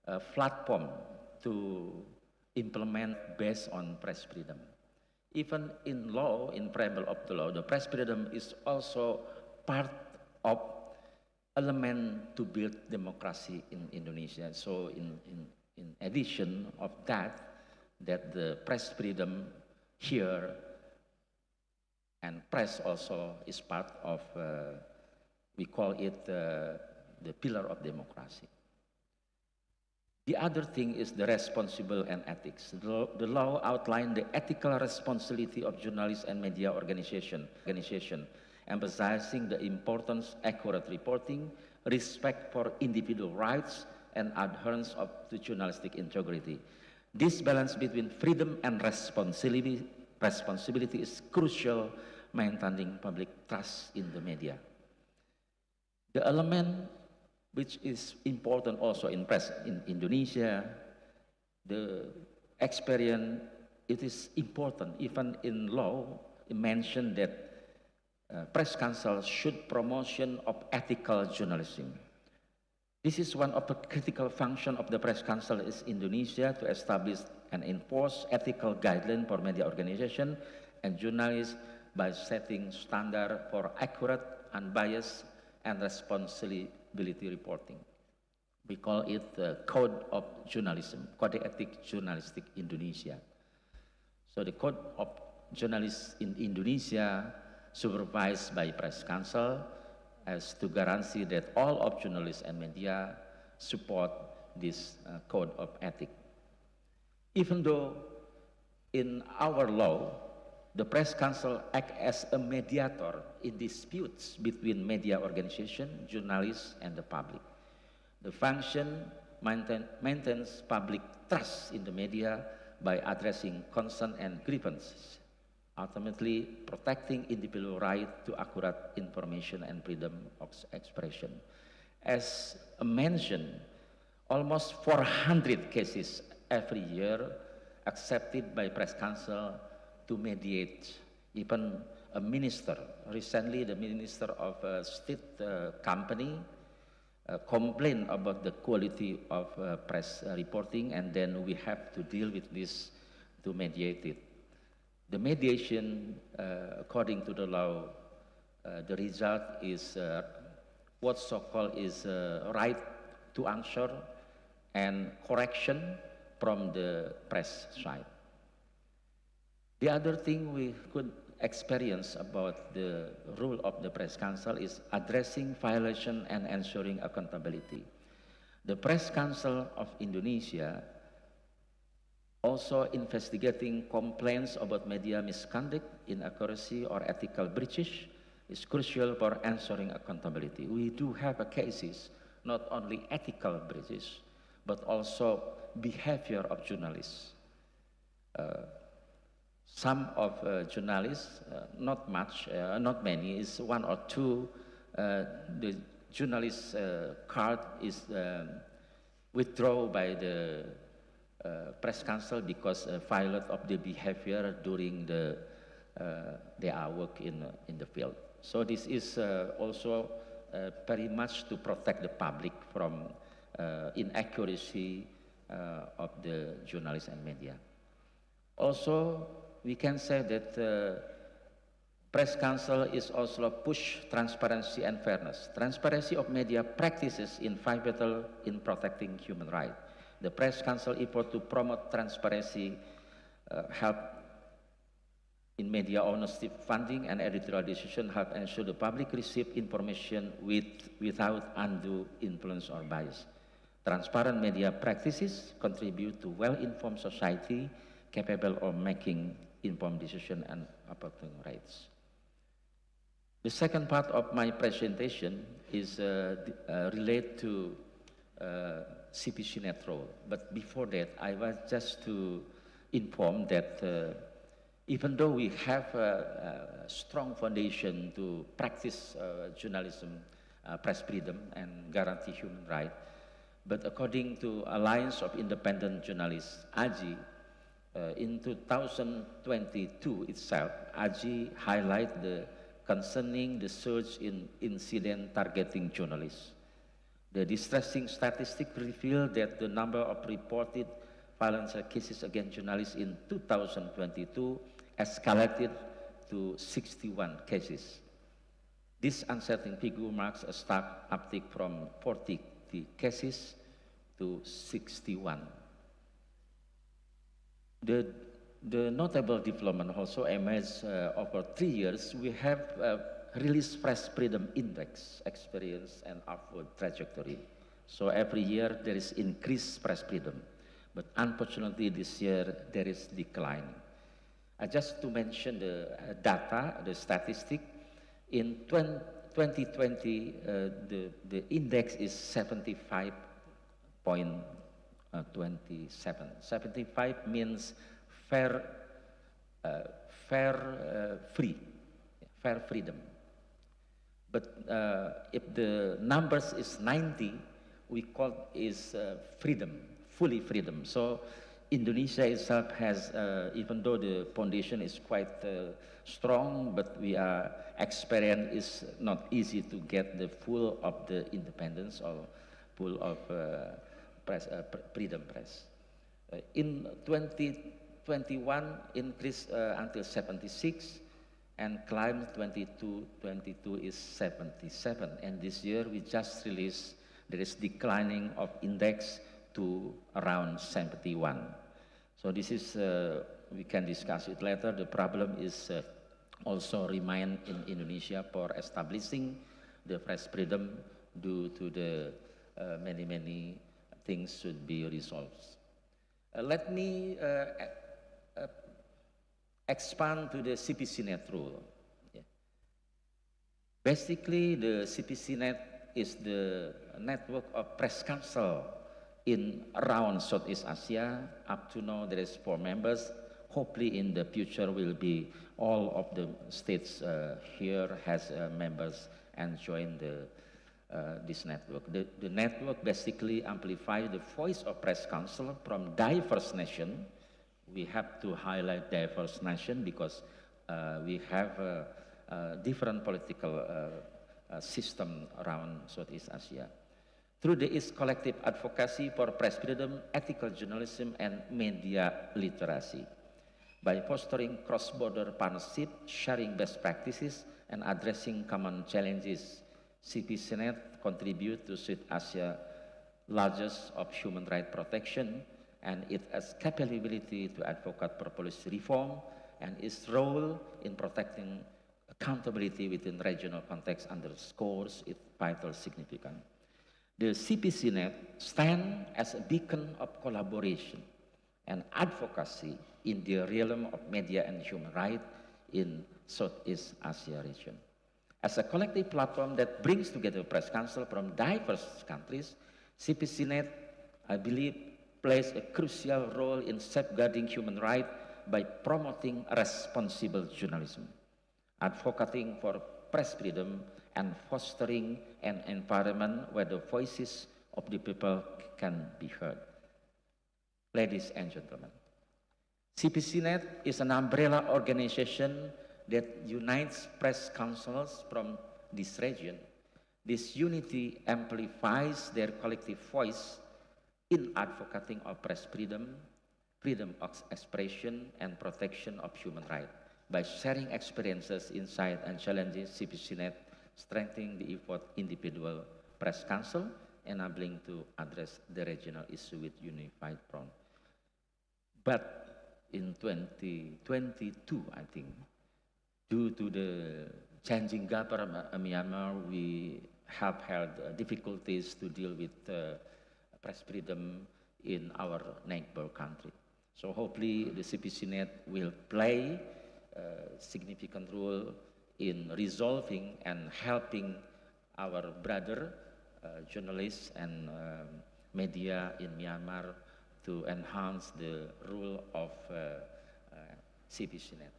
[SPEAKER 5] a platform to implement based on press freedom. Even in law, in preamble of the law, the press freedom is also part of element to build democracy in Indonesia. So in addition of that the press freedom here and press also is part of, we call it the pillar of democracy. The other thing is the responsible and ethics. The law outlines the ethical responsibility of journalists and media organization, emphasizing the importance of accurate reporting, respect for individual rights, and adherence to journalistic integrity. This balance between freedom and responsibility is crucial, maintaining public trust in the media. The element which is important also in press in Indonesia, the experience, it is important. Even in law, it mentioned that press council should promotion of ethical journalism. This is one of the critical functions of the press council in Indonesia, to establish and enforce ethical guidelines for media organization and journalists by setting standards for accurate, unbiased, and responsibility reporting. We call it the Code of Journalism, Kode Etik Jurnalistik Indonesia. So the Code of Journalists in Indonesia, supervised by Press Council, as to guarantee that all of journalists and media support this code of ethics. Even though in our law, the Press Council acts as a mediator in disputes between media organizations, journalists, and the public. The function maintains public trust in the media by addressing concern and grievances, ultimately protecting individual right to accurate information and freedom of expression. As mentioned, almost 400 cases every year accepted by Press Council to mediate. Even a minister, recently the Minister of State Company complained about the quality of press reporting, and then we have to deal with this to mediate it. The mediation, according to the law, the result is what so-called is right to answer and correction from the press side. The other thing we could experience about the role of the Press Council is addressing violation and ensuring accountability. The Press Council of Indonesia also investigating complaints about media misconduct, inaccuracy, or ethical breaches is crucial for ensuring accountability. We do have cases, not only ethical breaches, but also behavior of journalists. Some of journalists, not much, not many, is one or two, the journalist card is withdrawn by the Press Council because violate of the behavior during their work in the field. So this is also very much to protect the public from inaccuracy of the journalists and media. Also, we can say that Press Council is also push transparency and fairness. Transparency of media practices in vital in protecting human rights. The Press Council effort to promote transparency help in media ownership funding and editorial decision help ensure the public receive information without undue influence or bias. Transparent media practices contribute to well-informed society capable of making informed decisions and upholding rights. The second part of my presentation is related to CPC net role. But before that, I was just to inform that even though we have a strong foundation to practice journalism, press freedom, and guarantee human rights, but according to Alliance of Independent Journalists, AJI, in 2022 itself, AJI highlighted concerning the surge in incident targeting journalists. The distressing statistics reveal that the number of reported violence cases against journalists in 2022 escalated to 61 cases. This uncertain figure marks a stark uptick from 40 cases to 61. The notable development also emerged over 3 years. We have released Press Freedom Index, experience and upward trajectory. So every year there is increased press freedom, but unfortunately this year there is decline. Just to mention the data, the statistic, in 2020 the index is 75.27. 75 means fair freedom. But if the numbers is 90, we call is freedom, fully freedom. So Indonesia itself has, even though the foundation is quite strong, but we are experience is not easy to get the full of the independence or full of press, freedom press. In 2021, increased until 76. and climb 22 is 77. And this year we just released, there is declining of index to around 71. So this is, we can discuss it later. The problem is also remain in Indonesia for establishing the press freedom due to the many things should be resolved. Let me expand to the CPCNet rule. Yeah. Basically, the CPCNet is the network of press council in around Southeast Asia. Up to now, there is 4 members. Hopefully, in the future, will be all of the states here has members and join this network. The network basically amplifies the voice of press council from diverse nations. We have to highlight diverse nation because we have different political system around Southeast Asia. Through its collective advocacy for press freedom, ethical journalism, and media literacy. By fostering cross-border partnership, sharing best practices, and addressing common challenges, CPCNet contributes to South Asia's largest of human rights protection, and it has capability to advocate for policy reform, and its role in protecting accountability within regional context underscores its vital significance. The CPCNet stands as a beacon of collaboration and advocacy in the realm of media and human rights in Southeast Asia region. As a collective platform that brings together press council from diverse countries, CPCNet, I believe, plays a crucial role in safeguarding human rights by promoting responsible journalism, advocating for press freedom, and fostering an environment where the voices of the people can be heard. Ladies and gentlemen, CPCNet is an umbrella organization that unites press councils from this region. This unity amplifies their collective voice in advocating of press freedom, freedom of expression, and protection of human rights. By sharing experiences, insight, and challenges, CPCNet strengthening the effort individual press council, enabling to address the regional issue with unified front. But in 2022, I think, due to the changing government in Myanmar, we have had difficulties to deal with press freedom in our neighbor country. So hopefully the CPCNet will play a significant role in resolving and helping our brother journalists and media in Myanmar to enhance the role of CPCNet.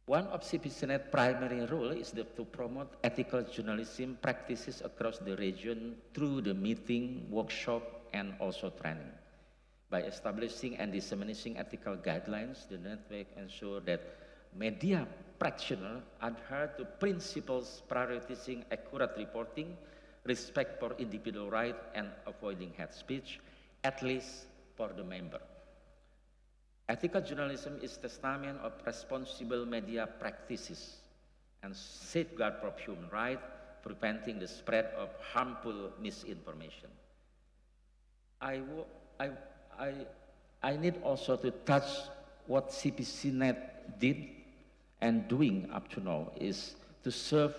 [SPEAKER 5] One of CPCNet's primary role is to promote ethical journalism practices across the region through the meeting, workshop, and also training. By establishing and disseminating ethical guidelines, the network ensures that media practitioners adhere to principles prioritizing accurate reporting, respect for individual rights, and avoiding hate speech, at least for the member. Ethical journalism is testament of responsible media practices and safeguard for human rights, preventing the spread of harmful misinformation. I need also to touch what CPCNet did and doing up to now is to serve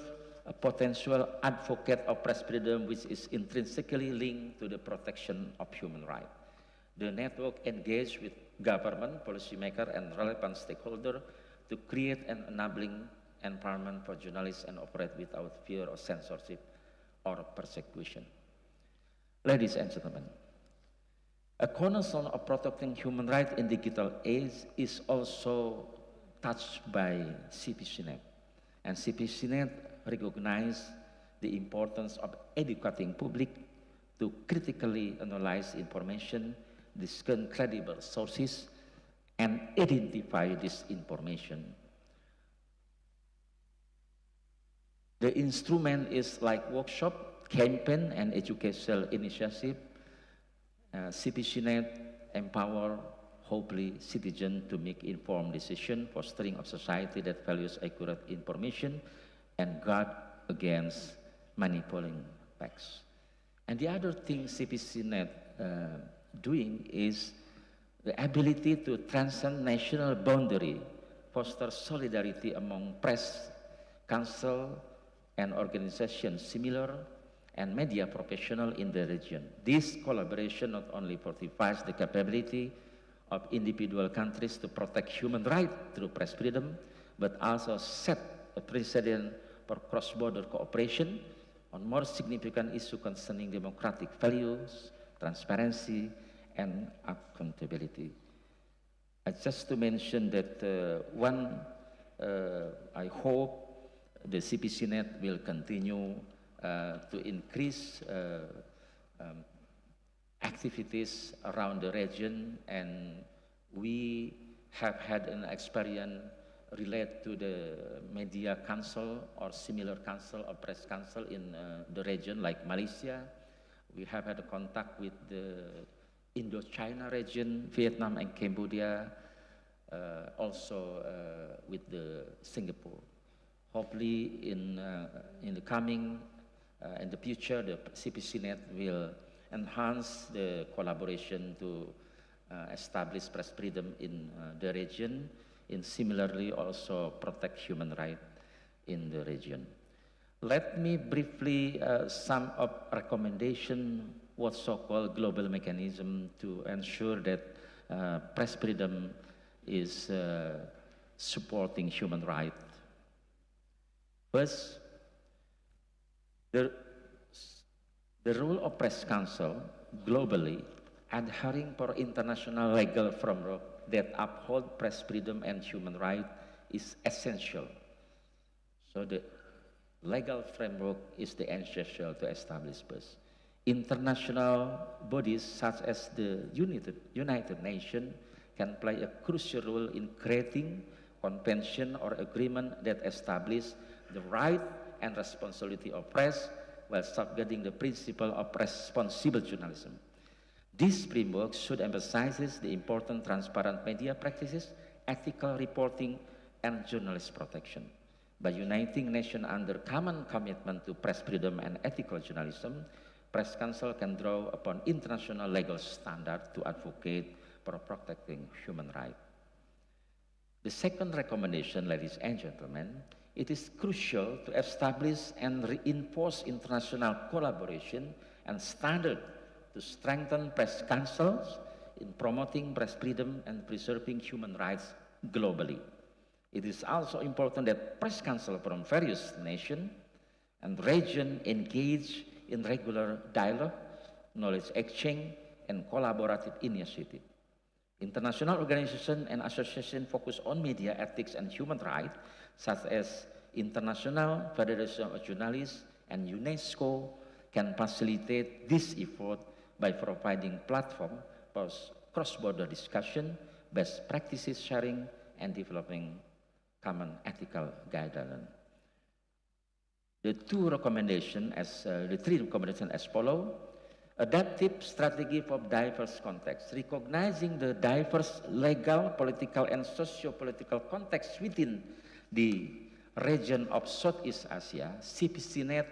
[SPEAKER 5] a potential advocate of press freedom, which is intrinsically linked to the protection of human rights. The network engaged with government, policymakers, and relevant stakeholders to create an enabling environment for journalists and operate without fear of censorship or persecution. Ladies and gentlemen, a cornerstone of protecting human rights in digital age is also touched by CPCNet. And CPCNet recognizes the importance of educating public to critically analyze information, discern credible sources, and identify disinformation. The instrument is like workshop, campaign, and educational initiative. CPCNet empower, hopefully citizens to make informed decisions, fostering a society that values accurate information and guard against manipulating facts. And the other thing CPCnet doing is the ability to transcend national boundary, foster solidarity among press, council, and organizations similar and media professionals in the region. This collaboration not only fortifies the capability of individual countries to protect human rights through press freedom, but also set a precedent for cross-border cooperation on more significant issues concerning democratic values, transparency, and accountability. Just to mention that I hope the CPCnet will continue to increase activities around the region, and we have had an experience related to the media council or similar council or press council in the region like Malaysia. We have had a contact with the Indo-China region, Vietnam and Cambodia, also with the Singapore. Hopefully in the coming, in the future, the CPCnet will enhance the collaboration to establish press freedom in the region, and similarly also protect human rights in the region. Let me briefly sum up recommendation what so-called global mechanism to ensure that press freedom is supporting human rights. First, the role of press council globally adhering for international legal framework that uphold press freedom and human rights is essential. So the legal framework is the essential to establish this. International bodies such as the United Nations can play a crucial role in creating convention or agreement that establish the right and responsibility of press while safeguarding the principle of responsible journalism. This framework should emphasize the important transparent media practices, ethical reporting, and journalist protection. By uniting nations under common commitment to press freedom and ethical journalism, Press Council can draw upon international legal standards to advocate for protecting human rights. The second recommendation, ladies and gentlemen, it is crucial to establish and reinforce international collaboration and standards to strengthen press councils in promoting press freedom and preserving human rights globally. It is also important that press councils from various nations and regions engage in regular dialogue, knowledge exchange, and collaborative initiative. International organizations and associations focus on media ethics and human rights, such as International Federation of Journalists and UNESCO, can facilitate this effort by providing platform for cross-border discussion, best practices sharing, and developing common ethical guidelines. The three recommendations as follow: adaptive strategy for diverse contexts, recognizing the diverse legal, political, and socio-political context within the region of Southeast Asia. CPCnet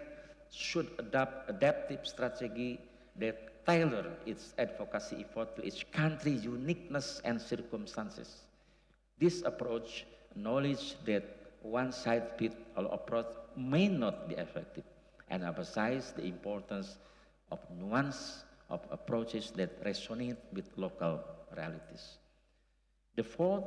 [SPEAKER 5] should adopt adaptive strategy that tailor its advocacy effort to each country's uniqueness and circumstances. This approach acknowledges that one-size-fits-all approach may not be effective and emphasize the importance of nuance of approaches that resonate with local realities. The fourth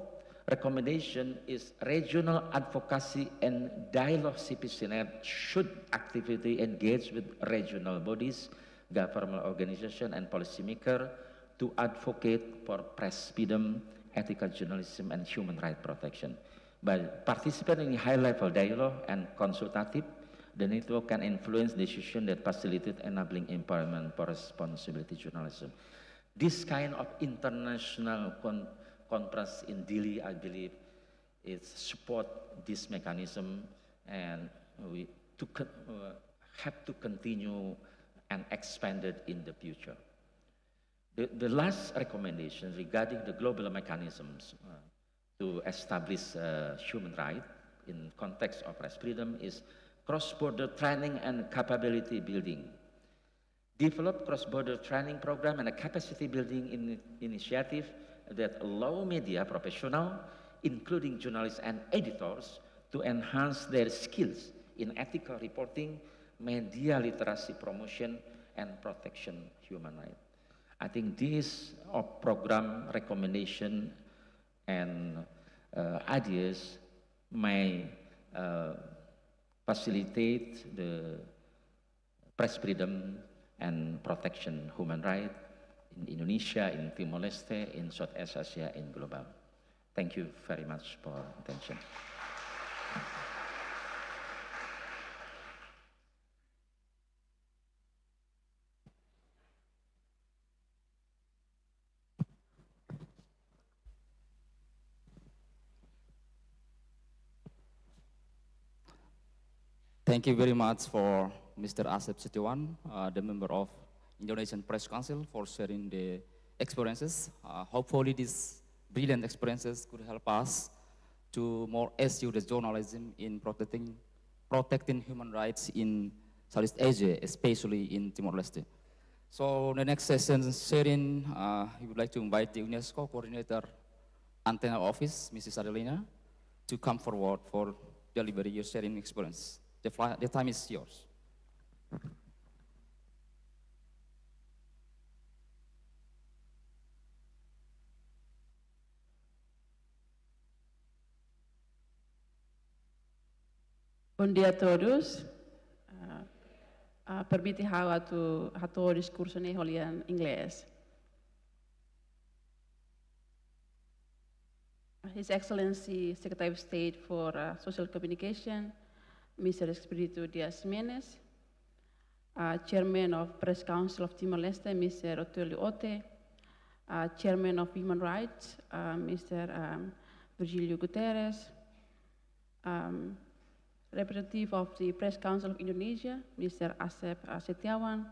[SPEAKER 5] recommendation is regional advocacy and dialogue. CPCnet should actively engage with regional bodies, government organizations, and policymakers to advocate for press freedom, ethical journalism, and human rights protection. By participating in high-level dialogue and consultative, the network can influence decisions that facilitate enabling empowerment for responsibility journalism. This kind of international conference in Dili, I believe, it support this mechanism, and we have to continue and expand it in the future. The last recommendation regarding the global mechanisms to establish human rights in context of press freedom is cross-border training and capability building. Develop cross-border training program and a capacity building initiative that allow media professionals, including journalists and editors, to enhance their skills in ethical reporting, media literacy promotion, and protection human rights. I think these program recommendation and ideas may facilitate the press freedom and protection human rights in Indonesia, in Timor-Leste, in Southeast Asia, in global. Thank you very much for attention.
[SPEAKER 3] Thank you very much for Mr. Asep Setiawan, the member of Indonesian Press Council, for sharing the experiences. Hopefully these brilliant experiences could help us to more eschew the journalism in protecting human rights in Southeast Asia, especially in Timor-Leste. So the next session sharing, we would like to invite the UNESCO Coordinator Antenna Office, Mrs. Adelina, to come forward for delivery your sharing experience. The time is yours.
[SPEAKER 7] Bom dia a todos. Permite o discurso em inglês. His Excellency Secretary of State for Social Communication, Mr. Espiritu Dias Menes, Chairman of Press Council of Timor-Leste, Mr. Oteli Ote, Chairman of Human Rights, Mr. Virgilio Guterres, Representative of the Press Council of Indonesia, Mr. Asep Setiawan,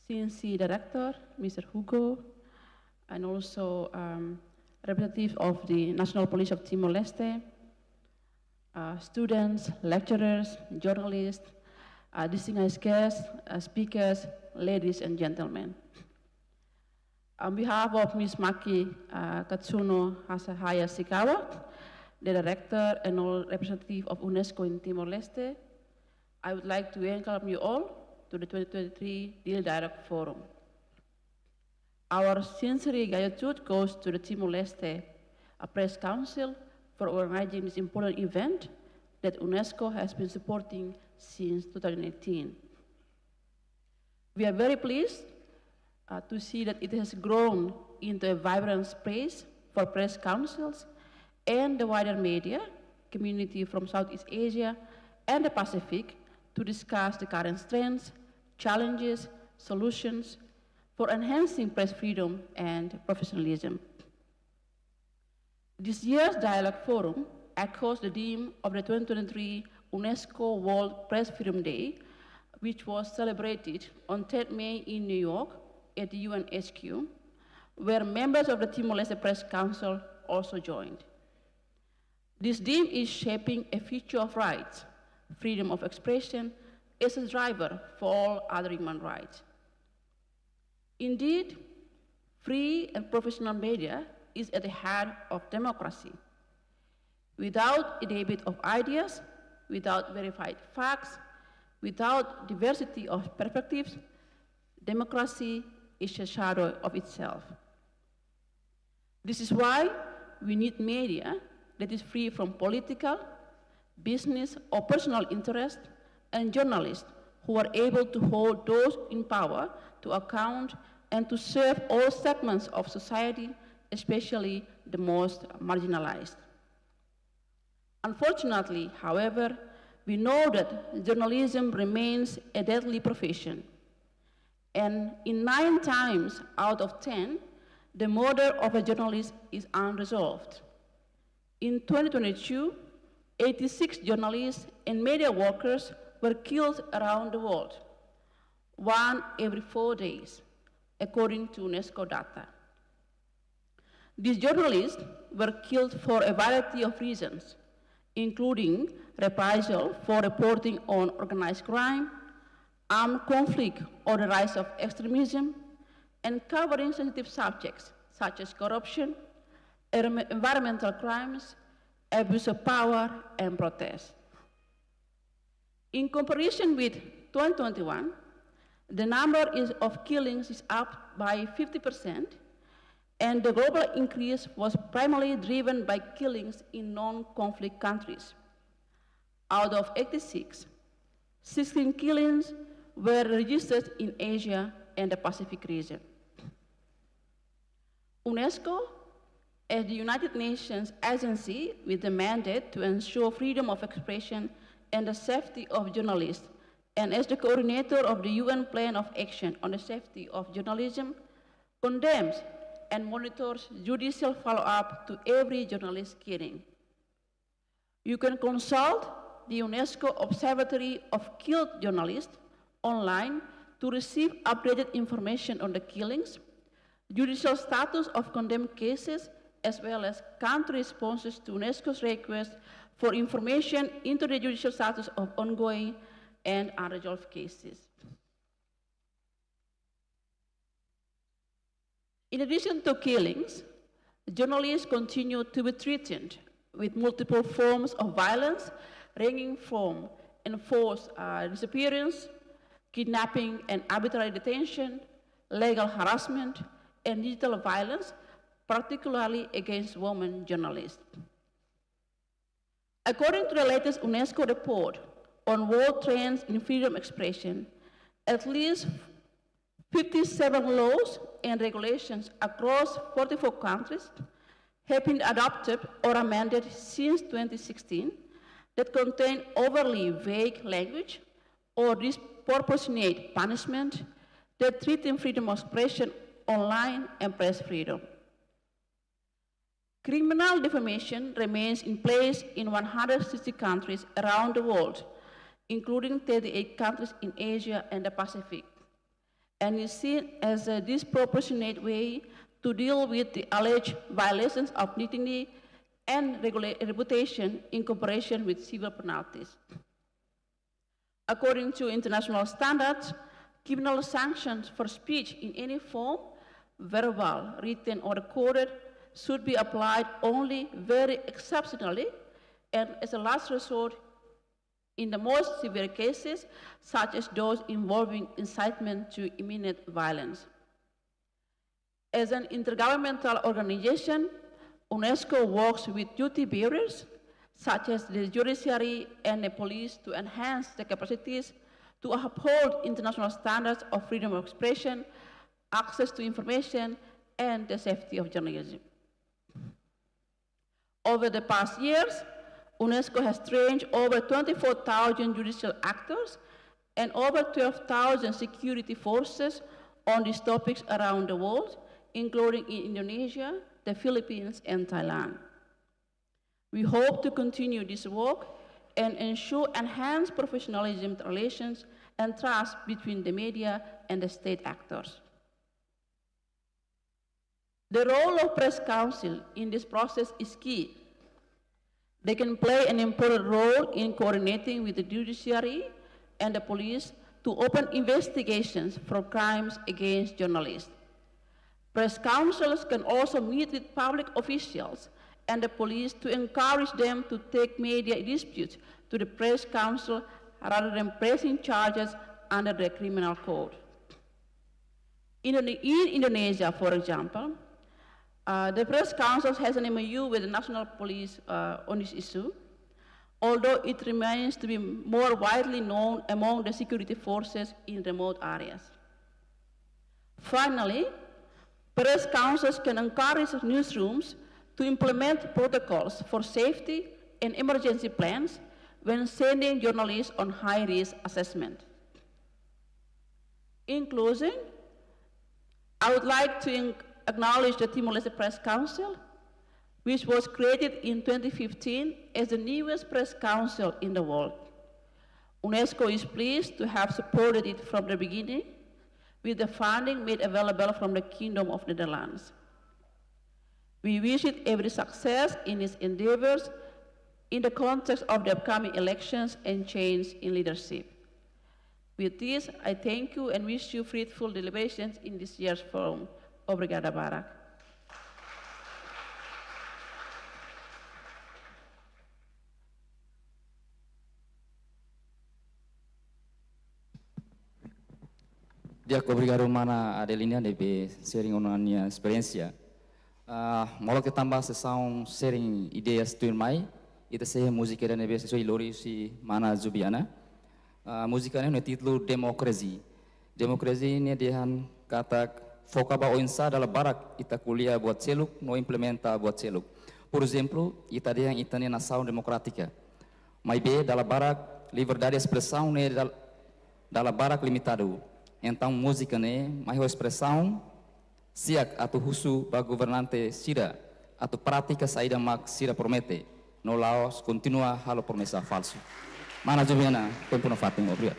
[SPEAKER 7] CNC Director, Mr. Hugo, and also representative of the National Police of Timor-Leste, students, lecturers, journalists, distinguished guests, speakers, ladies and gentlemen. On behalf of Ms. Maki Katsuno Hasahaya Sikawa, the Director and all representative of UNESCO in Timor-Leste, I would like to welcome you all to the 2023 Dili Dialogue Forum. Our sincere gratitude goes to the Timor-Leste Press Council for organizing this important event that UNESCO has been supporting since 2018. We are very pleased to see that it has grown into a vibrant space for press councils and the wider media community from Southeast Asia and the Pacific to discuss the current trends, challenges, solutions for enhancing press freedom and professionalism. This year's Dialogue Forum echoes the theme of the 2023 UNESCO World Press Freedom Day, which was celebrated on 3rd May in New York at the UN HQ, where members of the Timor-Leste Press Council also joined. This theme is shaping a future of rights, freedom of expression as a driver for all other human rights. Indeed, free and professional media is at the heart of democracy. Without a debate of ideas, without verified facts, without diversity of perspectives, democracy is a shadow of itself. This is why we need media that is free from political, business, or personal interest, and journalists who are able to hold those in power to account and to serve all segments of society, especially the most marginalized. Unfortunately, however, we know that journalism remains a deadly profession. And in 9 times out of 10, the murder of a journalist is unresolved. In 2022, 86 journalists and media workers were killed around the world, one every 4 days, according to UNESCO data. These journalists were killed for a variety of reasons, including reprisal for reporting on organized crime, armed conflict or the rise of extremism, and covering sensitive subjects such as corruption, environmental crimes, abuse of power, and protest. In comparison with 2021, the number of killings is up by 50%, and the global increase was primarily driven by killings in non-conflict countries. Out of 86, 16 killings were registered in Asia and the Pacific region. UNESCO, as the United Nations agency with the mandate to ensure freedom of expression and the safety of journalists, and as the coordinator of the UN Plan of Action on the Safety of Journalism, condemns and monitors judicial follow-up to every journalist killing. You can consult the UNESCO Observatory of Killed Journalists online to receive updated information on the killings, judicial status of condemned cases, as well as country responses to UNESCO's request for information into the judicial status of ongoing and unresolved cases. In addition to killings, journalists continue to be threatened with multiple forms of violence, ranging from enforced disappearance, kidnapping and arbitrary detention, legal harassment, and digital violence, particularly against women journalists. According to the latest UNESCO report on world trends in freedom of expression, at least 57 laws and regulations across 44 countries have been adopted or amended since 2016 that contain overly vague language or disproportionate punishment that threaten freedom of expression online and press freedom. Criminal defamation remains in place in 160 countries around the world, including 38 countries in Asia and the Pacific, and is seen as a disproportionate way to deal with the alleged violations of dignity and reputation in comparison with civil penalties. According to international standards, criminal sanctions for speech in any form, verbal, written, or recorded, should be applied only very exceptionally and as a last resort in the most severe cases, such as those involving incitement to imminent violence. As an intergovernmental organization, UNESCO works with duty bearers, such as the judiciary and the police, to enhance the capacities to uphold international standards of freedom of expression, access to information, and the safety of journalism. Over the past years, UNESCO has trained over 24,000 judicial actors and over 12,000 security forces on these topics around the world, including in Indonesia, the Philippines, and Thailand. We hope to continue this work and ensure enhanced professionalism relations and trust between the media and the state actors. The role of Press Council in this process is key. They can play an important role in coordinating with the judiciary and the police to open investigations for crimes against journalists. Press councils can also meet with public officials and the police to encourage them to take media disputes to the Press Council rather than pressing charges under the criminal code. In Indonesia, for example, the Press Council has an MOU with the National Police on this issue, although it remains to be more widely known among the security forces in remote areas. Finally, Press Councils can encourage newsrooms to implement protocols for safety and emergency plans when sending journalists on high-risk assessment. In closing, I would like to acknowledge the Timor-Leste Press Council, which was created in 2015 as the newest press council in the world. UNESCO is pleased to have supported it from the beginning with the funding made available from the Kingdom of Netherlands. We wish it every success in its endeavors in the context of the upcoming elections and change in leadership. With this, I thank you and wish you fruitful deliberations in this year's forum. Obrigada, Barak.
[SPEAKER 3] Dia obrigado mana Adelina de sharing onanya experiência. Molo que tambah sessão sharing ideias tu mai, ita saya música dan nebe sesuai lori si mana Zubiana. Música ni título Demokrasi. Demokrasi ni dihan kata foca ba oinsa dalam barak ita kuliah buat celuk, no implementa buat celuk. Por exemplo, ita dihan ita ni nação democrática. Mai be dalam barak liberdade expressão ni dalam barak limitado. Então, música, né, maior expressão, siak atau husu ba governante sira, atau prática saída mak sira promete, no laos continua halo promessa falso. Mana Juliana, tempo no Fatima, obrigado.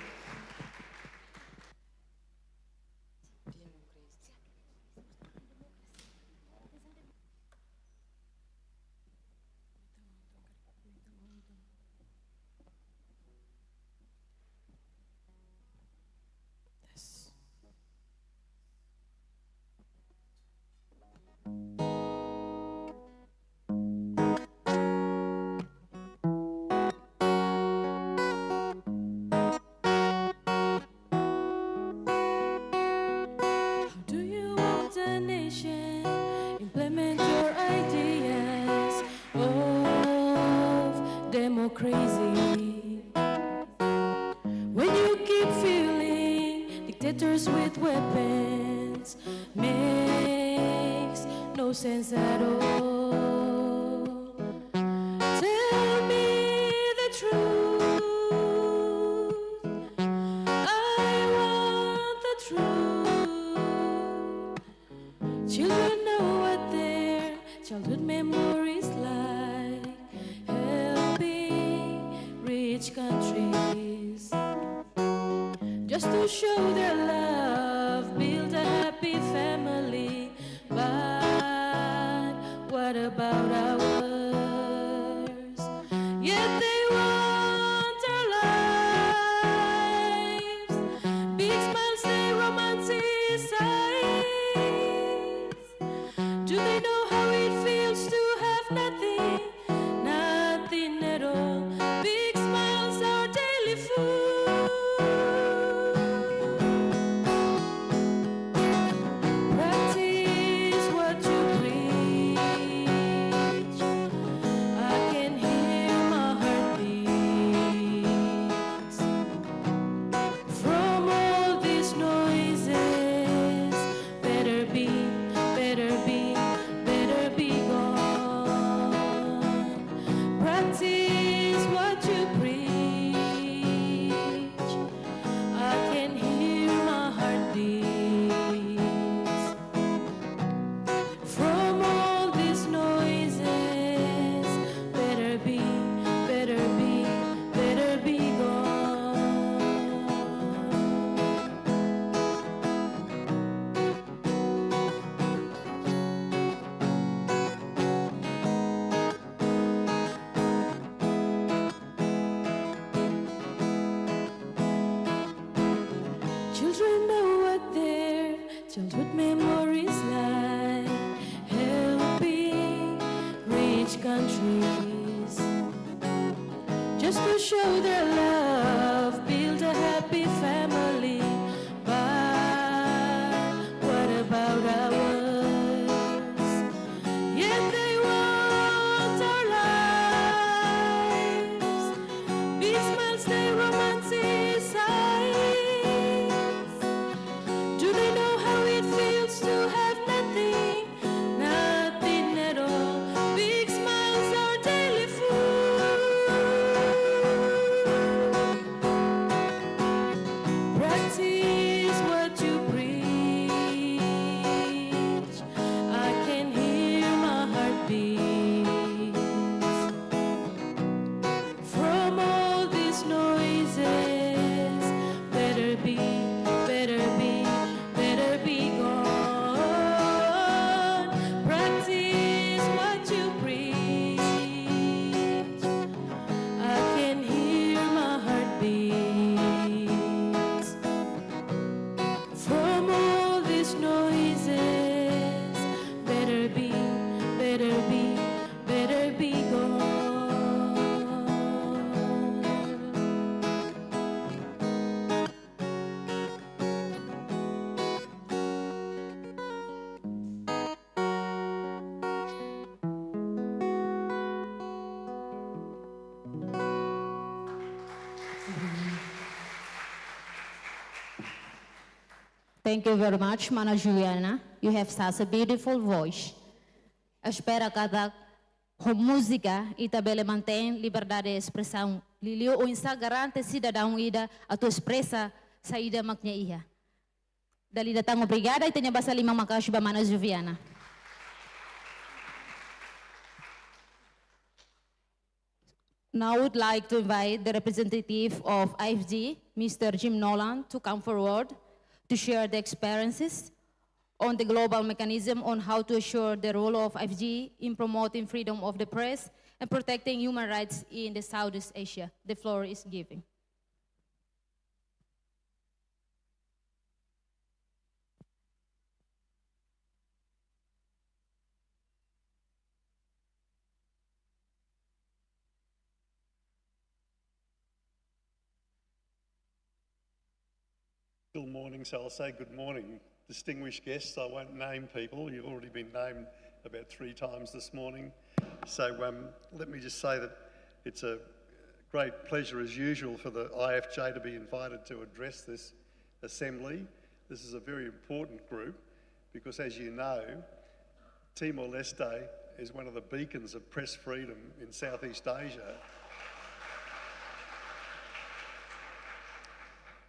[SPEAKER 8] Crazy when you keep feeling dictators with weapons makes no sense at all. Tell me the truth, I want the truth. Children know what their childhood memories like, rich countries, just to show their love, build a happy family. But what about ours? Yet they want our lives. Big smiles, they romanticize. Do they know how it feels to have nothing? Nothing at all. Big smiles, our daily food. Practice what you preach. I can hear my heartbeats from all these noises. Better be gone. Practice what you preach. I can hear my heartbeats from all these noises. Better be gone. Children know what their childhood memories like, helping rich countries, just to show their love, build a happy family. But what about ours? Yet they want our lives. Big smiles, they romanticize. Do they know how it feels
[SPEAKER 2] Thank you very much, Mana Juliana. You have such a beautiful voice. Espero cada música e também mantém liberdade de expressão. Liliu o insa garante cidadão ida a tu expressa saída maknya iha. Dali datang obrigada e tenha basa limang makasih ba Mana Juliana. Now I would like to invite the representative of IFG, Mr. Jim Nolan, to come forward to share the experiences on the global mechanism on how to assure the role of IFG in promoting freedom of the press and protecting human rights in the Southeast Asia. The floor is given.
[SPEAKER 9] Still morning, so I'll say good morning. Distinguished guests, I won't name people. You've already been named about 3 times this morning. So let me just say that it's a great pleasure as usual for the IFJ to be invited to address this assembly. This is a very important group because, as you know, Timor-Leste is one of the beacons of press freedom in Southeast Asia.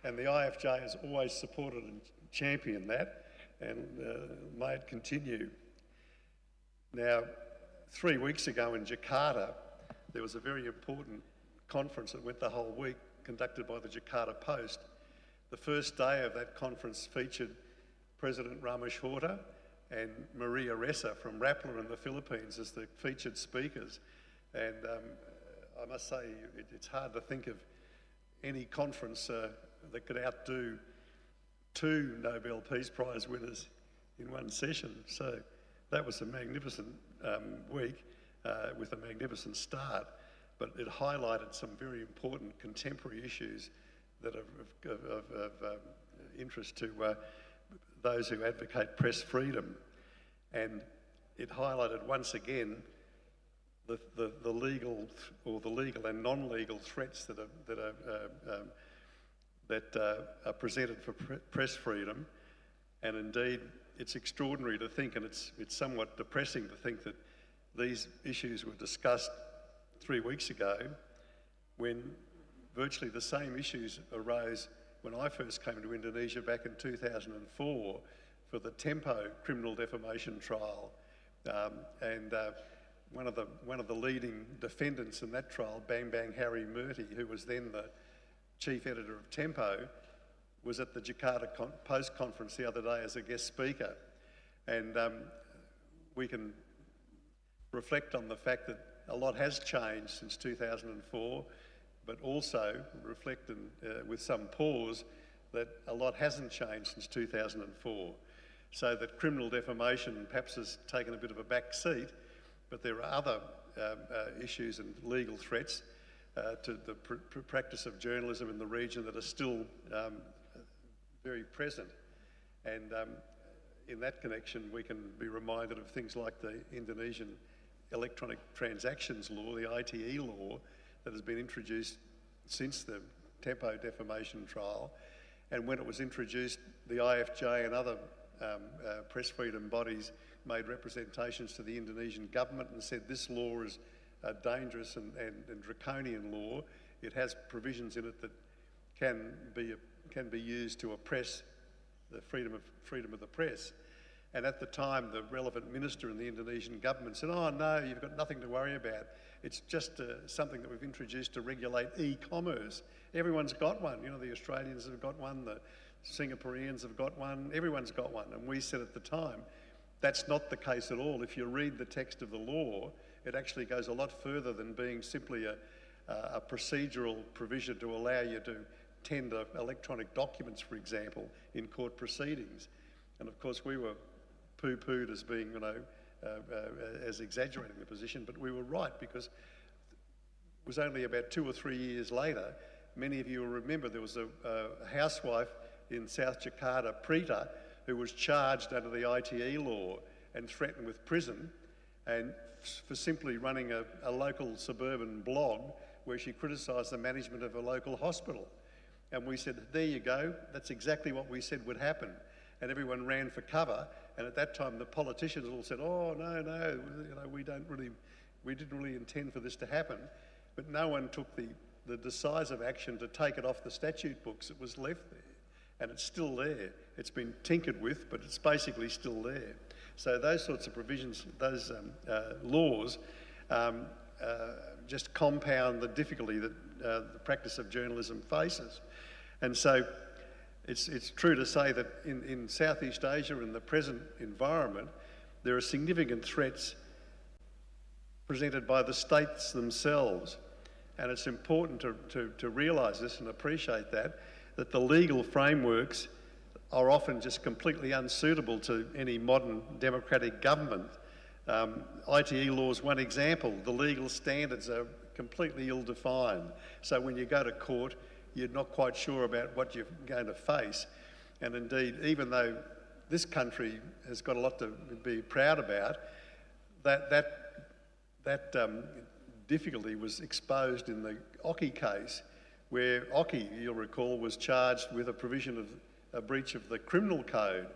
[SPEAKER 9] And the IFJ has always supported and championed that, and may it continue. Now, 3 weeks ago in Jakarta, there was a very important conference that went the whole week, conducted by the Jakarta Post. The first day of that conference featured President Ramesh Horta and Maria Ressa from Rappler in the Philippines as the featured speakers. And I must say, it's hard to think of any conference that could outdo 2 Nobel Peace Prize winners in one session. So that was a magnificent week with a magnificent start, but it highlighted some very important contemporary issues that are of interest to those who advocate press freedom. And it highlighted once again the legal and non-legal threats that are presented for press freedom. And indeed, it's extraordinary to think, and it's somewhat depressing to think that these issues were discussed 3 weeks ago when virtually the same issues arose when I first came to Indonesia back in 2004 for the Tempo criminal defamation trial. One of the leading defendants in that trial, Bang Bang Harry Murty, who was then the chief editor of Tempo, was at the Jakarta Post conference the other day as a guest speaker. And we can reflect on the fact that a lot has changed since 2004, but also reflect with some pause that a lot hasn't changed since 2004. So that criminal defamation perhaps has taken a bit of a back seat, but there are other issues and legal threats to the practice of journalism in the region that are still very present. And in that connection, we can be reminded of things like the Indonesian Electronic Transactions Law, the ITE law, that has been introduced since the Tempo defamation trial. And when it was introduced, the IFJ and other press freedom bodies made representations to the Indonesian government and said this law is a dangerous and draconian law. It has provisions in it that can be used to oppress the freedom of the press. And at the time, the relevant minister in the Indonesian government said, "Oh no, you've got nothing to worry about. It's just something that we've introduced to regulate e-commerce. Everyone's got one. You know, the Australians have got one, the Singaporeans have got one, everyone's got one." And we said at the time, that's not the case at all. If you read the text of the law, it actually goes a lot further than being simply a procedural provision to allow you to tender electronic documents, for example, in court proceedings. And of course, we were poo-pooed as being, as exaggerating the position, but we were right, because it was only about 2 or 3 years later, many of you will remember there was a housewife in South Jakarta, Prita, who was charged under the ITE law and threatened with prison, and for simply running a local suburban blog where she criticised the management of a local hospital. And we said, there you go, that's exactly what we said would happen. and everyone ran for cover. And at that time, the politicians all said, "Oh no, no, you know, we didn't really intend for this to happen." But no one took the decisive action to take it off the statute books. It was left there, and it's still there. It's been tinkered with, but it's basically still there. So those sorts of provisions, those laws, just compound the difficulty that the practice of journalism faces. And so it's true to say that in Southeast Asia, in the present environment, there are significant threats presented by the states themselves. And it's important to realise this and appreciate that the legal frameworks are often just completely unsuitable to any modern democratic government. ITE law is one example. The legal standards are completely ill-defined. So when you go to court, you're not quite sure about what you're going to face. And indeed, even though this country has got a lot to be proud about, that difficulty was exposed in the Oki case, where Oki, you'll recall, was charged with a provision of a breach of the criminal code.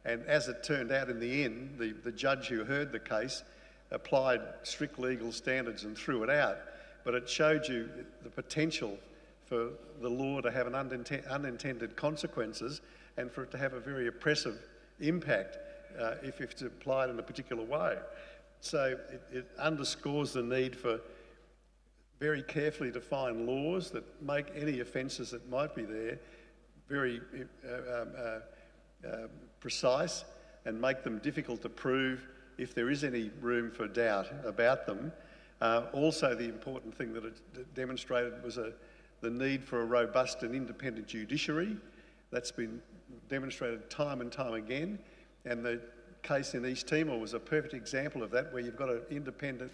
[SPEAKER 9] And as it turned out in the end, the judge who heard the case applied strict legal standards and threw it out. But it showed you the potential for the law to have unintended consequences and for it to have a very oppressive impact if it's applied in a particular way. So it underscores the need for very carefully defined laws that make any offences that might be there very precise and make them difficult to prove if there is any room for doubt about them. Also, the important thing that it demonstrated was the need for a robust and independent judiciary. That's been demonstrated time and time again, and the case in East Timor was a perfect example of that, where you've got an independent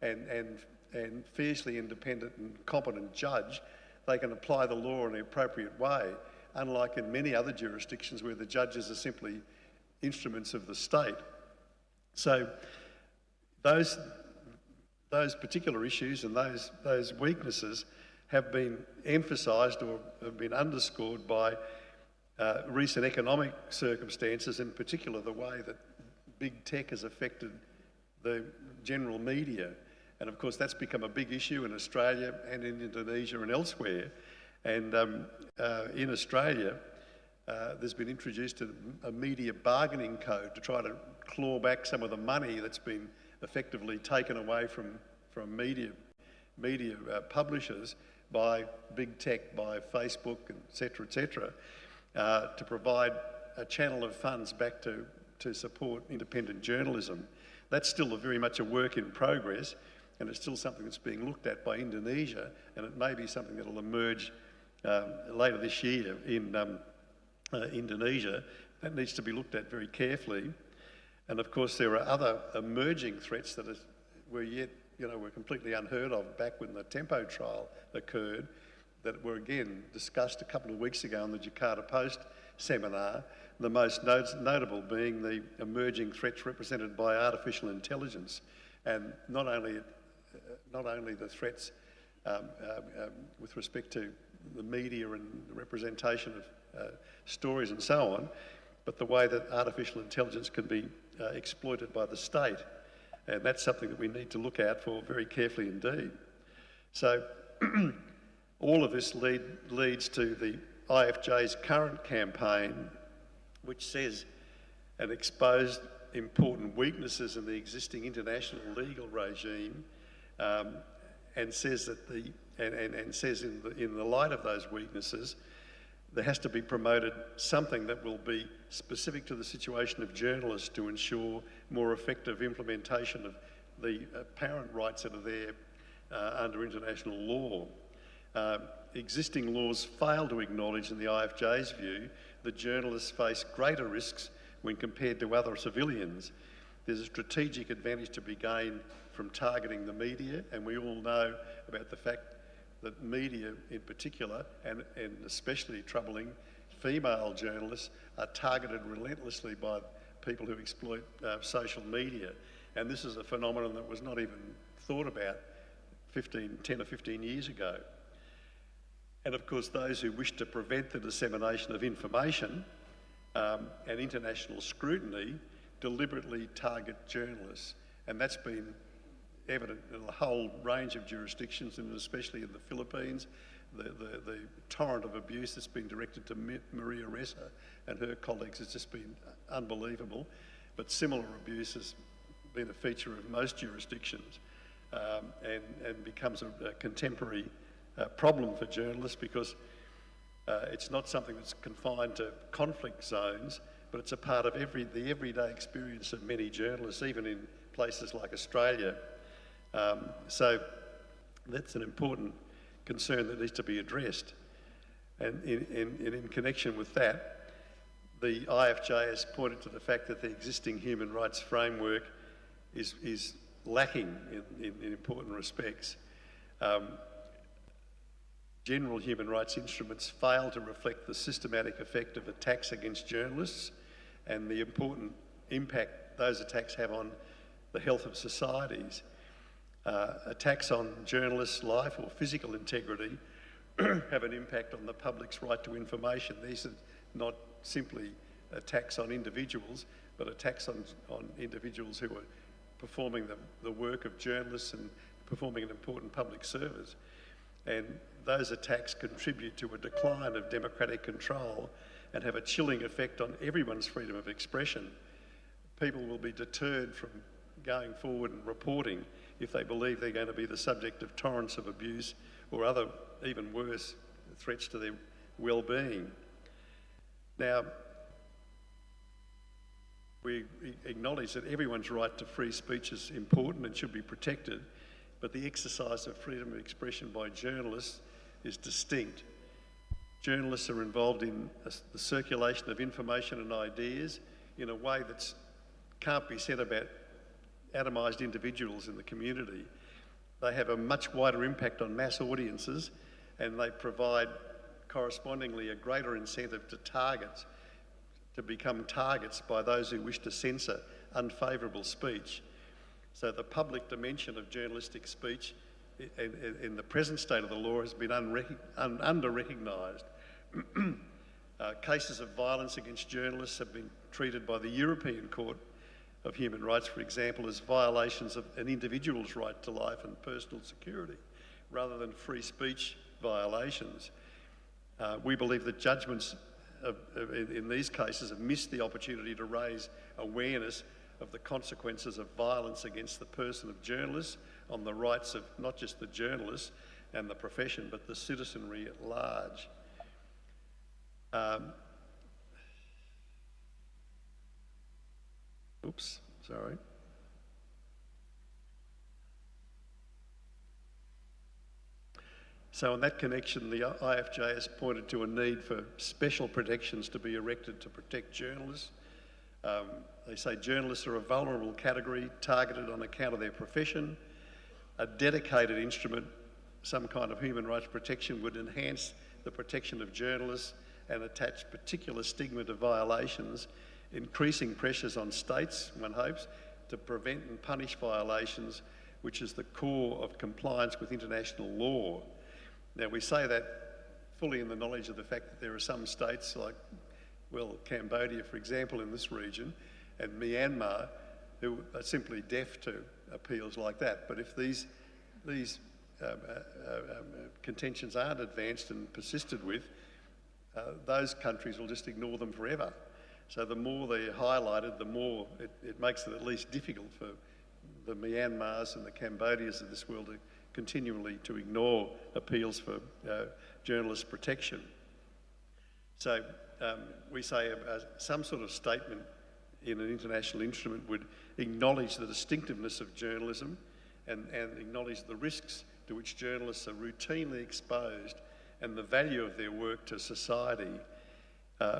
[SPEAKER 9] and fiercely independent and competent judge. They can apply the law in the appropriate way, unlike in many other jurisdictions where the judges are simply instruments of the state. So those particular issues and those weaknesses have been emphasised or have been underscored by recent economic circumstances, in particular the way that big tech has affected the general media. And of course that's become a big issue in Australia and in Indonesia and elsewhere. And in Australia, there's been introduced a media bargaining code to try to claw back some of the money that's been effectively taken away from media publishers by big tech, by Facebook, et cetera, to provide a channel of funds back to support independent journalism. That's still very much a work in progress, and it's still something that's being looked at by Indonesia, and it may be something that will emerge later this year in Indonesia. That needs to be looked at very carefully. And of course there are other emerging threats that were completely unheard of back when the Tempo trial occurred, that were again discussed a couple of weeks ago on the Jakarta Post seminar, the most notable being the emerging threats represented by artificial intelligence, and not only the threats with respect to the media and the representation of stories and so on, but the way that artificial intelligence can be exploited by the state. And that's something that we need to look out for very carefully indeed. So all of this leads to the IFJ's current campaign, which says and exposed important weaknesses in the existing international legal regime, and says that in the light of those weaknesses, there has to be promoted something that will be specific to the situation of journalists to ensure more effective implementation of the apparent rights that are there under international law. Existing laws fail to acknowledge, in the IFJ's view, that journalists face greater risks when compared to other civilians. There's a strategic advantage to be gained from targeting the media, and we all know about the fact that media in particular, and especially troubling, female journalists are targeted relentlessly by people who exploit social media. And this is a phenomenon that was not even thought about 10 or 15 years ago. And of course, those who wish to prevent the dissemination of information and international scrutiny deliberately target journalists. And that's been evident in a whole range of jurisdictions, and especially in the Philippines. The torrent of abuse that's been directed to Maria Ressa and her colleagues has just been unbelievable. But similar abuse has been a feature of most jurisdictions, and becomes a contemporary problem for journalists, because it's not something that's confined to conflict zones, but it's a part of the everyday experience of many journalists, even in places like Australia. So that's an important concern that needs to be addressed. And in connection with that, the IFJ has pointed to the fact that the existing human rights framework is lacking in important respects. General human rights instruments fail to reflect the systematic effect of attacks against journalists and the important impact those attacks have on the health of societies. Attacks on journalists' life or physical integrity have an impact on the public's right to information. These are not simply attacks on individuals, but attacks on individuals who are performing the work of journalists and performing an important public service. And those attacks contribute to a decline of democratic control and have a chilling effect on everyone's freedom of expression. People will be deterred from going forward and reporting if they believe they're going to be the subject of torrents of abuse or other, even worse, threats to their well-being. Now, we acknowledge that everyone's right to free speech is important and should be protected, but the exercise of freedom of expression by journalists is distinct. Journalists are involved in the circulation of information and ideas in a way that can't be said about atomised individuals in the community. They have a much wider impact on mass audiences, and they provide correspondingly a greater incentive to targets, to become targets by those who wish to censor unfavourable speech. So the public dimension of journalistic speech in the present state of the law has been under-recognised. Cases of violence against journalists have been treated by the European Court of Human Rights, for example, as violations of an individual's right to life and personal security, rather than free speech violations. We believe that judgments in these cases have missed the opportunity to raise awareness of the consequences of violence against the person of journalists, on the rights of not just the journalists and the profession, but the citizenry at large. Oops, sorry. So in that connection, the IFJ has pointed to a need for special protections to be erected to protect journalists. They say journalists are a vulnerable category targeted on account of their profession. A dedicated instrument, some kind of human rights protection, would enhance the protection of journalists and attach particular stigma to violations, increasing pressures on states, one hopes, to prevent and punish violations, which is the core of compliance with international law. Now, we say that fully in the knowledge of the fact that there are some states like, well, Cambodia, for example, in this region, and Myanmar, who are simply deaf to appeals like that. But if these contentions aren't advanced and persisted with, those countries will just ignore them forever. So the more they're highlighted, the more it makes it at least difficult for the Myanmars and the Cambodias of this world to continually to ignore appeals for journalist protection. So we say some sort of statement in an international instrument would acknowledge the distinctiveness of journalism and acknowledge the risks to which journalists are routinely exposed and the value of their work to society.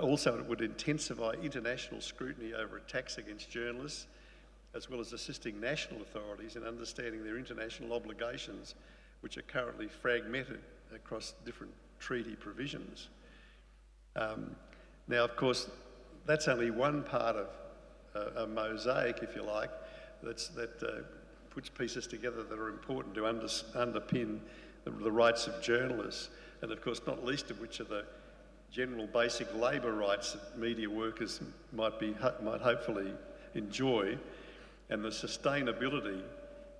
[SPEAKER 9] Also, it would intensify international scrutiny over attacks against journalists, as well as assisting national authorities in understanding their international obligations, which are currently fragmented across different treaty provisions. Now, of course, that's only one part of a mosaic, if you like, that puts pieces together that are important to underpin the rights of journalists, and of course, not least of which are the general basic labour rights that media workers might hopefully enjoy, and the sustainability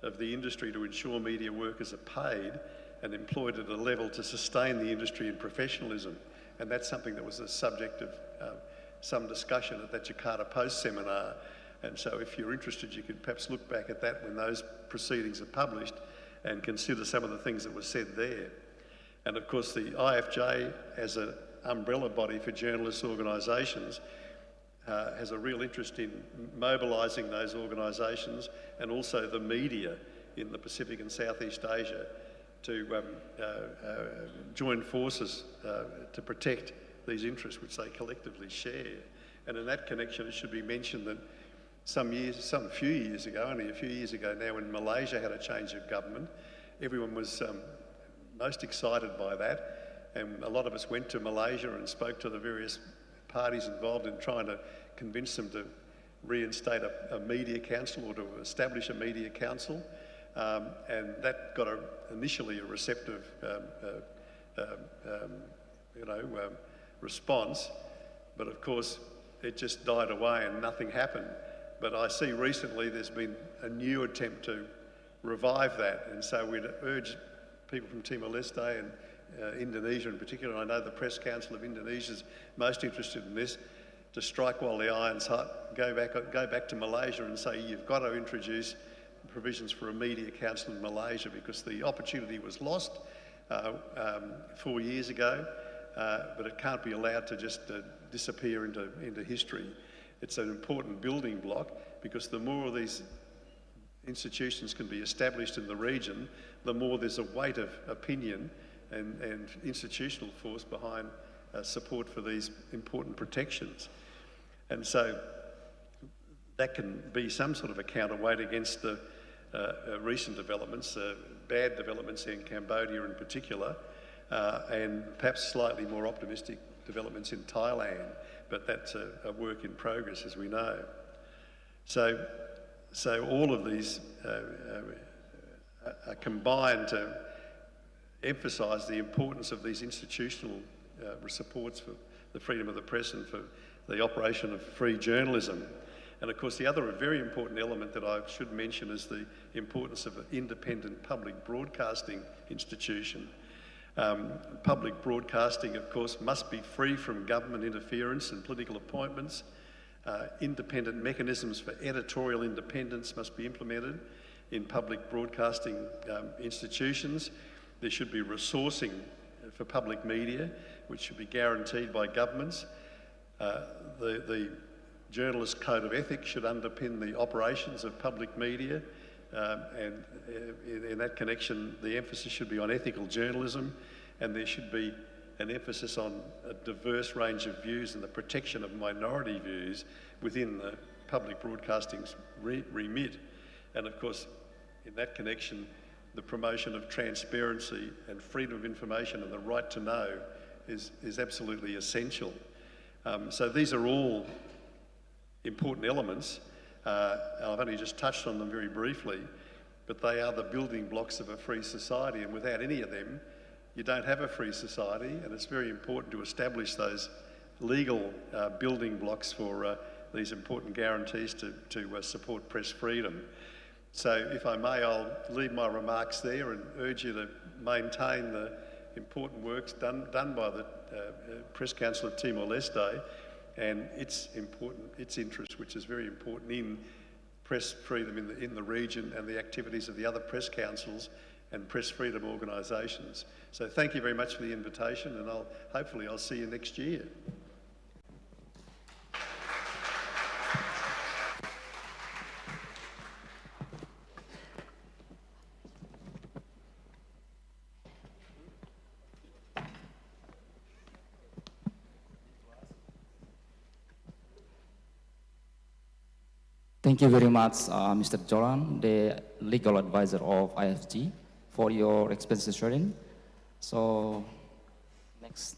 [SPEAKER 9] of the industry to ensure media workers are paid and employed at a level to sustain the industry and professionalism. And that's something that was the subject of some discussion at that Jakarta Post seminar. And so if you're interested, you could perhaps look back at that when those proceedings are published and consider some of the things that were said there. And of course, the IFJ, as an umbrella body for journalist organisations, has a real interest in mobilising those organisations and also the media in the Pacific and Southeast Asia to join forces to protect these interests which they collectively share. And in that connection, it should be mentioned that only a few years ago now, when Malaysia had a change of government, everyone was most excited by that. And a lot of us went to Malaysia and spoke to the various parties involved in trying to convince them to reinstate a media council or to establish a media council. And that got initially a receptive response, but of course it just died away and nothing happened. But I see recently there's been a new attempt to revive that, and so we'd urge people from Timor-Leste and Indonesia in particular, and I know the Press Council of Indonesia is most interested in this, to strike while the iron's hot, go back to Malaysia and say you've got to introduce provisions for a media council in Malaysia, because the opportunity was lost 4 years ago, but it can't be allowed to just disappear into history. It's an important building block, because the more of these institutions can be established in the region, the more there's a weight of opinion and institutional force behind support for these important protections. And so that can be some sort of a counterweight against the recent developments, bad developments in Cambodia in particular, and perhaps slightly more optimistic developments in Thailand, but that's a work in progress, as we know. So all of these are combined to emphasise the importance of these institutional supports for the freedom of the press and for the operation of free journalism. And of course, the other very important element that I should mention is the importance of an independent public broadcasting institution. Public broadcasting, of course, must be free from government interference and political appointments. Independent mechanisms for editorial independence must be implemented in public broadcasting institutions. There should be resourcing for public media, which should be guaranteed by governments. The Journalist Code of Ethics should underpin the operations of public media, and in that connection, the emphasis should be on ethical journalism, and there should be an emphasis on a diverse range of views and the protection of minority views within the public broadcasting's remit. And of course, in that connection, the promotion of transparency and freedom of information and the right to know is absolutely essential. So these are all important elements. I've only just touched on them very briefly, but they are the building blocks of a free society, and without any of them, you don't have a free society, and it's very important to establish those legal building blocks for these important guarantees to support press freedom. So if I may, I'll leave my remarks there and urge you to maintain the important works done by the Press Council of Timor-Leste and its interest, which is very important in press freedom in the region and the activities of the other press councils and press freedom organisations. So thank you very much for the invitation, and hopefully I'll see you next year.
[SPEAKER 3] Thank you very much, Mr. Joran, the legal advisor of IFG, for your expenses sharing. So, next.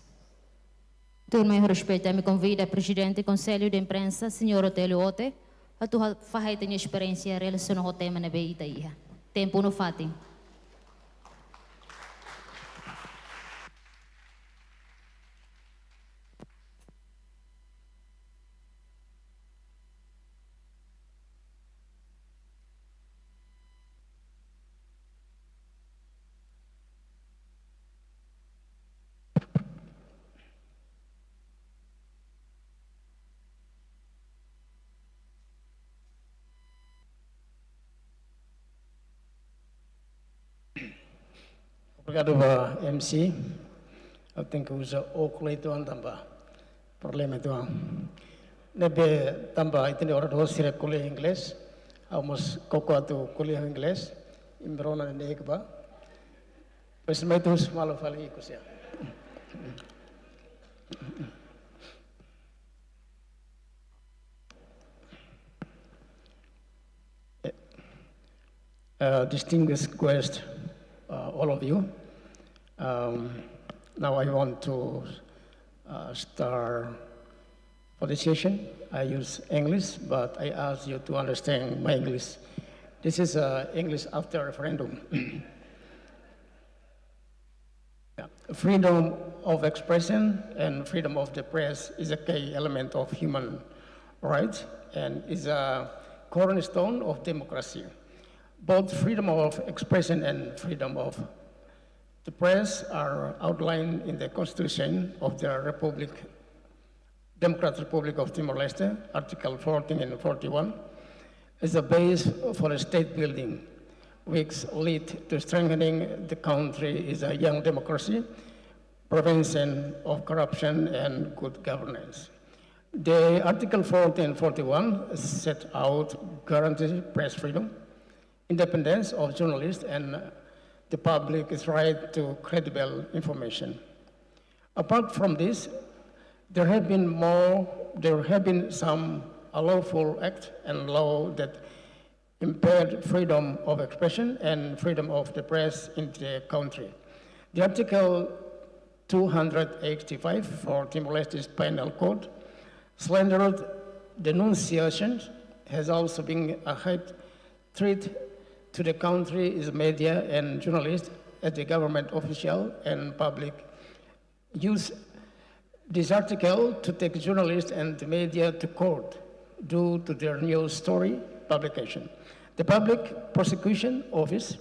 [SPEAKER 2] Turma em respeito, me convida o presidente do Conselho de Imprensa, senhor Otélio Ote, a tu fazer a experiência relacionada ao tema na BITI. Tempo no fatem.
[SPEAKER 4] Obrigado, MC. Eu tenho que usar o coleito também. Problema itu. Nebe tambah itu orang dua sirek kuliah Inggeris. Amus koko tu kuliah Inggeris. Imbrona neik ba. Pes itu malu fali ikus ya. Distinguished guests, all of you. Now I want to start for the session. I use English, but I ask you to understand my English. This is English after referendum. Freedom of expression and freedom of the press is a key element of human rights and is a cornerstone of democracy. Both freedom of expression and freedom of the press are outlined in the Constitution of the Democratic Republic of Timor-Leste, Article 14 and 41, as a base for a state building, which lead to strengthening the country as a young democracy, prevention of corruption, and good governance. The Article 14 and 41 set out guarantees press freedom, independence of journalists, and the public's right to credible information. Apart from this, there have been some unlawful acts and law that impaired freedom of expression and freedom of the press in the country. The Article 285 for Timor-Leste's Penal Code, slandered denunciations, has also been a hate threat to the country's media and journalists as the government official and public use this article to take journalists and the media to court due to their news story publication. The Public Prosecution Office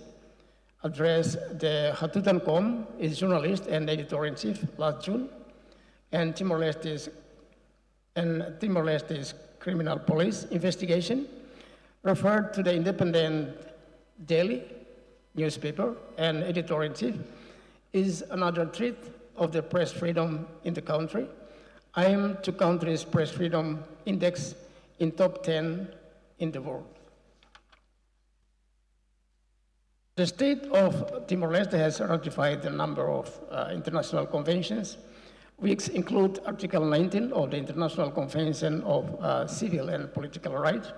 [SPEAKER 4] addressed the Hatutan.com, its journalist and editor-in-chief last June, and Timor-Leste's criminal police investigation referred to the independent Dili newspaper and editor-in-chief is another threat of the press freedom in the country. I am to country's press freedom index in top 10 in the world. The state of Timor-Leste has ratified a number of international conventions, which include Article 19 of the International Convention of Civil and Political Rights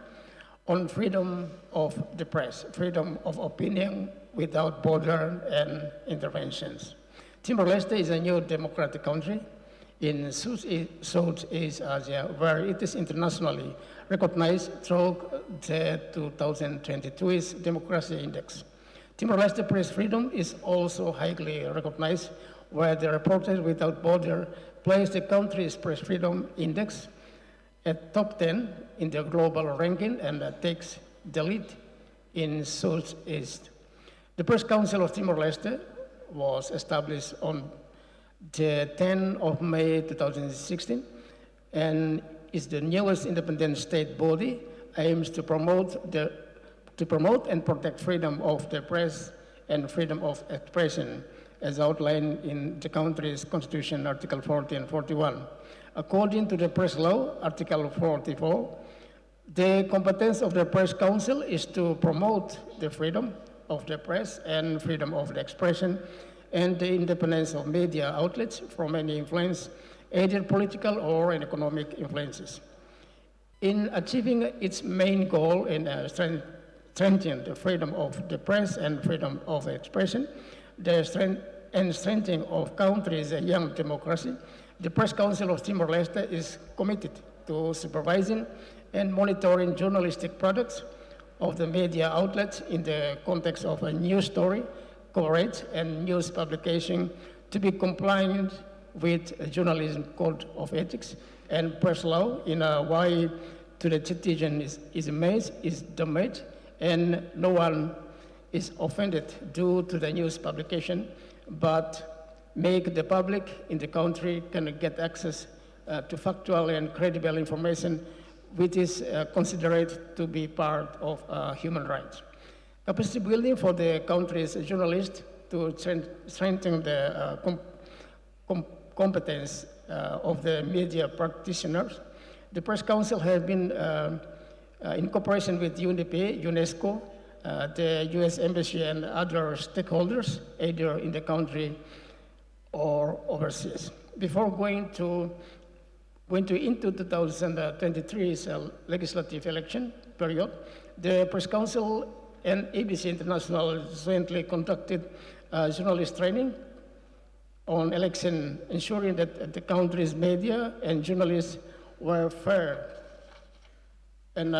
[SPEAKER 4] on freedom of the press, freedom of opinion without border and interventions. Timor-Leste is a new democratic country in Southeast Asia, where it is internationally recognized through the 2022 Democracy Index. Timor-Leste press freedom is also highly recognized, where the Reporters Without Borders placed the country's press freedom index at top 10 in the global ranking and takes the lead in Southeast. The Press Council of Timor-Leste was established on the 10th of May 2016 and is the newest independent state body, aims to promote and protect freedom of the press and freedom of expression as outlined in the country's constitution, Article 40 and 41. According to the press law, Article 44, the competence of the Press Council is to promote the freedom of the press and freedom of the expression and the independence of media outlets from any influence, either political or economic influences. In achieving its main goal in strengthening the freedom of the press and freedom of expression, the strengthening of country's young democracy, the Press Council of Timor-Leste is committed to supervising and monitoring journalistic products of the media outlets in the context of a news story, coverage, and news publication to be compliant with a journalism code of ethics and press law in a way to the citizen is damaged and no one is offended due to the news publication, but make the public in the country can get access to factual and credible information, which is considered to be part of human rights. Capacity building for the country's journalists to strengthen the competence of the media practitioners. The Press Council has been, in cooperation with UNDP, UNESCO, the US Embassy and other stakeholders, either in the country or overseas. Before going into 2023's legislative election period, the Press Council and ABC International jointly conducted journalist training on election, ensuring that the country's media and journalists were fair and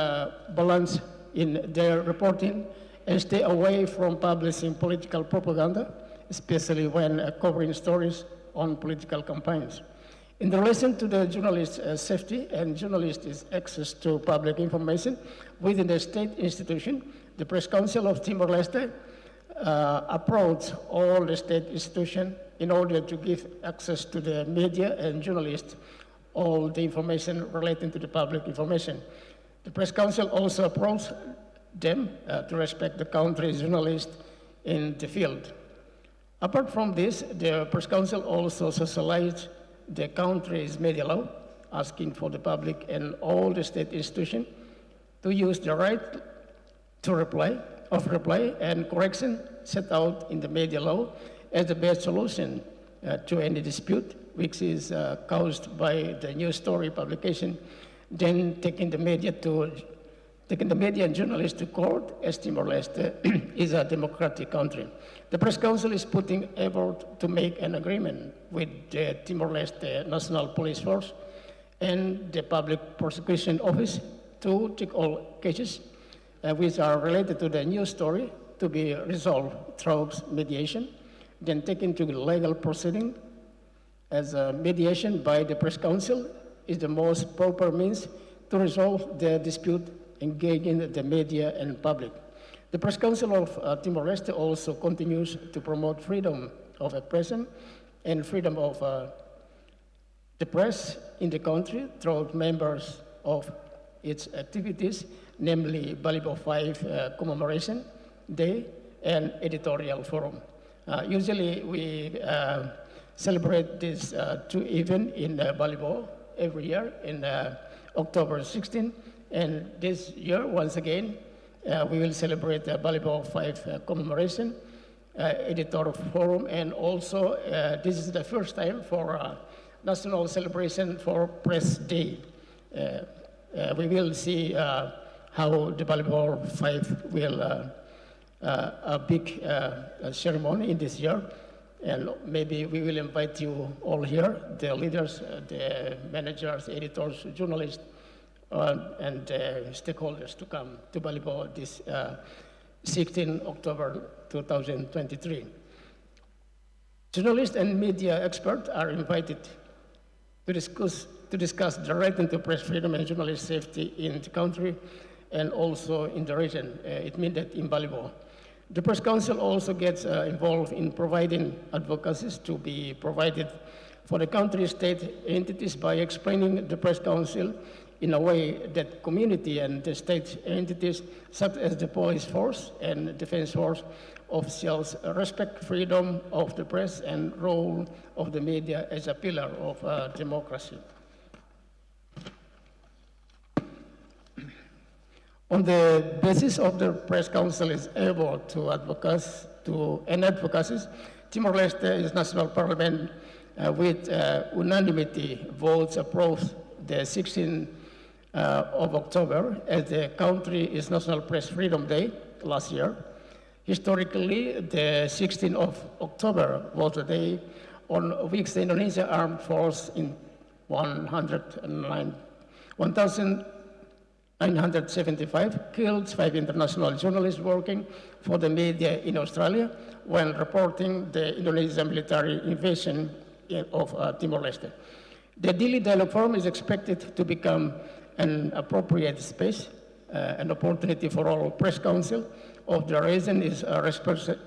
[SPEAKER 4] balanced in their reporting and stay away from publishing political propaganda, especially when covering stories on political campaigns. In relation to the journalist's safety and journalists' access to public information within the state institution, the Press Council of Timor-Leste approached all the state institutions in order to give access to the media and journalists all the information relating to the public information. The Press Council also approached them to respect the country's journalists in the field. Apart from this, the Press Council also socialized the country's media law, asking for the public and all the state institutions to use the right to reply and correction set out in the media law as the best solution to any dispute which is caused by the news story publication, then taking the media and journalists to court, as Timor-Leste is a democratic country. The Press Council is putting effort to make an agreement with the Timor-Leste National Police Force and the Public Prosecution Office to take all cases which are related to the news story to be resolved through mediation, then taken to legal proceeding, as mediation by the Press Council is the most proper means to resolve the dispute engaging the media and public. The Press Council of Timor-Leste also continues to promote freedom of expression and freedom of the press in the country through members of its activities, namely Volleyball 5 Commemoration Day and Editorial Forum. Usually we celebrate these two events in volleyball every year in October 16, and this year, once again, we will celebrate the Volleyball 5 Commemoration, Editorial Forum, and also this is the first time for national celebration for Press Day. We will see how the Volleyball 5 will a big ceremony in this year, and maybe we will invite you all here, the leaders, the managers, editors, journalists, and stakeholders to come to Volleyball this 16 October 2023. Journalists and media experts are invited to discuss the right to press freedom and journalist safety in the country and also in the region. It means that in Volleyball. The Press Council also gets involved in providing advocacies to be provided for the country's state entities by explaining the Press Council in a way that community and the state entities, such as the police force and defense force officials, respect freedom of the press and role of the media as a pillar of democracy. On the basis of the Press Council is able to advocacies, Timor-Leste's national parliament with unanimity votes approved the 16th of October as the country's National Press Freedom Day last year. Historically, the 16th of October was the day on which the Indonesian Armed Force in 1975 killed 5 international journalists working for the media in Australia when reporting the Indonesian military invasion of Timor-Leste. The Dili Dialogue Forum is expected to become an appropriate space, an opportunity for all Press Council of the region is a